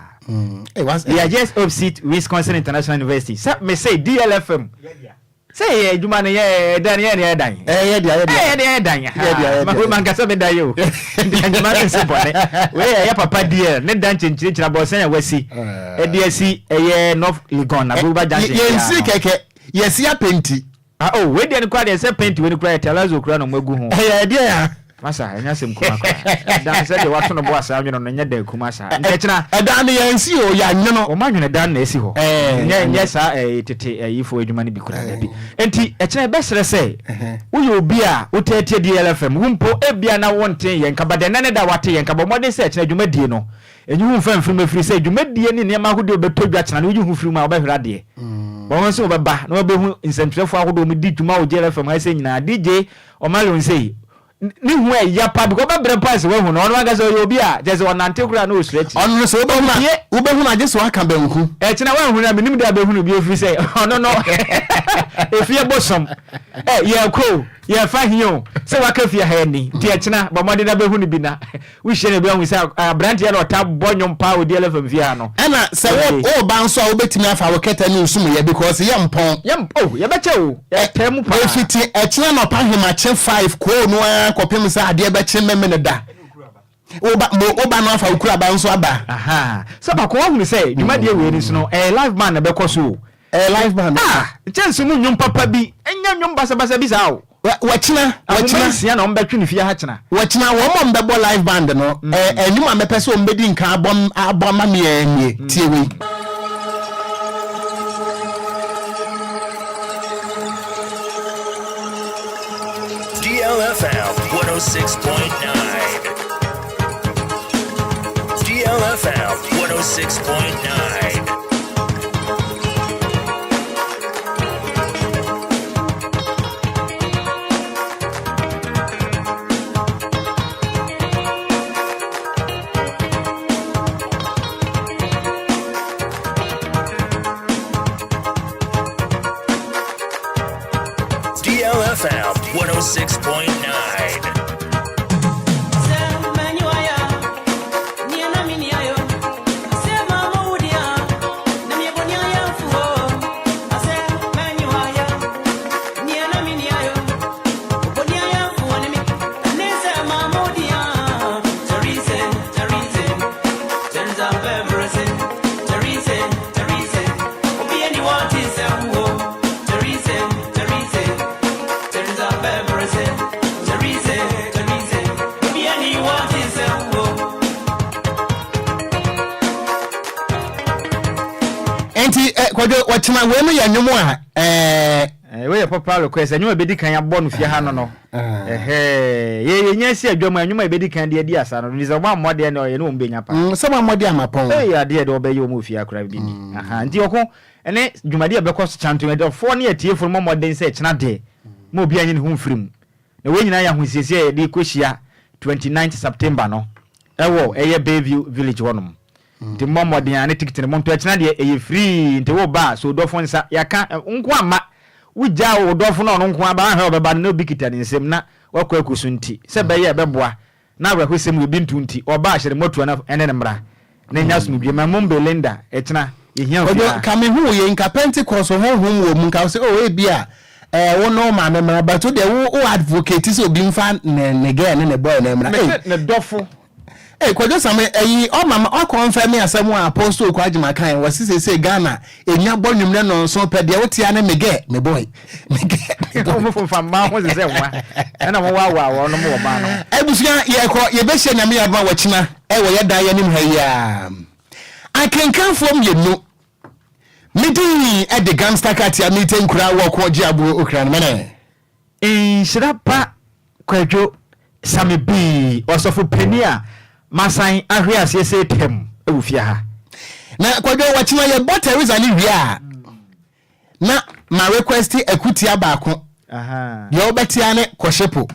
we are just opposite Wisconsin International University me say DLFM say adwuma ne ye dan ye dan ye dan ma man kasa be dan yo adwuma ne se bone we ye papa DL ne dan chenchira bo sen ya wasi e DSC ye North Legon na Buba Junction ye si keke yes ya penti oh we dey kwa dey say penti we kwa telazo kura no magu ho dey ya masa enya sem kuma kwa dan say dey wato no bo asa anwo no nya da kuma sa nkechina dan ne yansi o ya nwono o manwene dan na esi ho nya sa tete yifo adwuma ne bi kura da bi enti echina be sere say wo ye obi a wo tete DLFM wumpo ebia na wonten yen kabade nane da wate yen kabo modern say echina adwuma die no enyu hu fam firi mafiri say adwuma die ne ne ma hode obetodwa china no hu firi ma obehwera de bon so baba no be hu incentive ahodo mu di dwuma o DLFM ase nyina DJ Omalion say ni hu ya pa because be brem pass we hu no no gaza obi a je se onante kura no stretch on so be hu na je so aka banku china we hu na minim da be hu no bi ofiri say no efie bosom ye ko Yeah, fine yo. So waka fia hani. Ti echina ba mode na be hu ni bi na. We share be hu say brand here no tab bonyo mpa o DLFM fia no. Ana say o ba nso a obetimi afa woketa ni usum ye because ye mpon. Ye beche o. E temu pa. E fiti echina no pa hema che 5 ko no akopem say ade beche meme ne da. Oba no afa ukura ba nso aba. Aha. So ba ko hu say dwuma de we ni so no live man na be koso. Live band. Chance mu nyum papa bi. Enya nyum basa bi sa o. Wachina sia na ombetwe ni fia ha china. Wachina wo mo mbebo live band no. Enyuma mepese o mbedi nka abom ma me anie. Tie we. DLFM 106.9. DLFM 106.9. DLFM 106.9. Kwadwo wachina we no ya nyomo a we papa request anyo ebedi kan ya bɔ no fie ha no ye nyasi adwam anyo ebedi kan de adi asa no nizo ba mmode ne oye no mbenya pa sama mmode amapon ya de obe ye omo fie akra bi ni aha nti oko ene dwumade ebekɔ so chanto de fo ne atiefo mo mmode nse kyena de mo obi anyi ne hu mfirim na we nyina ya hu siesie de kohyia 29th September no ewo eye Bayview village wonom nti mmode ane ticket ne mo to kyena de eye free nti wo ba so dofo nsa yaka nko ama wujja wo dofo no nko aba ha obeba no bikita ne nsem na wakɔ akusu nti se be ye beboa na abra hwesem obi ntu nti oba ahyere moto na ene ne mra na nya so mdwe mamom Belinda ekyena yehia ofia ka me hu ye nka Pentecost ho hu wo mu nka se o ebia wo no ma me mra but de wo advocate so obi mfa ne ge ne boy na mra ne dofo Kwadwo Sammy o mama o confirm me asem a apostle Kwajima kan wasi se Ghana enya bonwum ne no so pe de wotia ne mege me boy mo fo ma ho se wa na mo wa no mo ba no ebusuya ye be hye nyame adwa wachina wo ye dan ye nim ha ya akenkan from ye no midi e de gangster katia meeting kura wo Okogyeabour Ocran Nhyiraba Kwadwo Sammy bi osofo penia masan ahwe asese tem ewufia ha na Kwadwo wachina ye Teresa ni wia na ma request ekutia baako aha ye obetia ne koshepo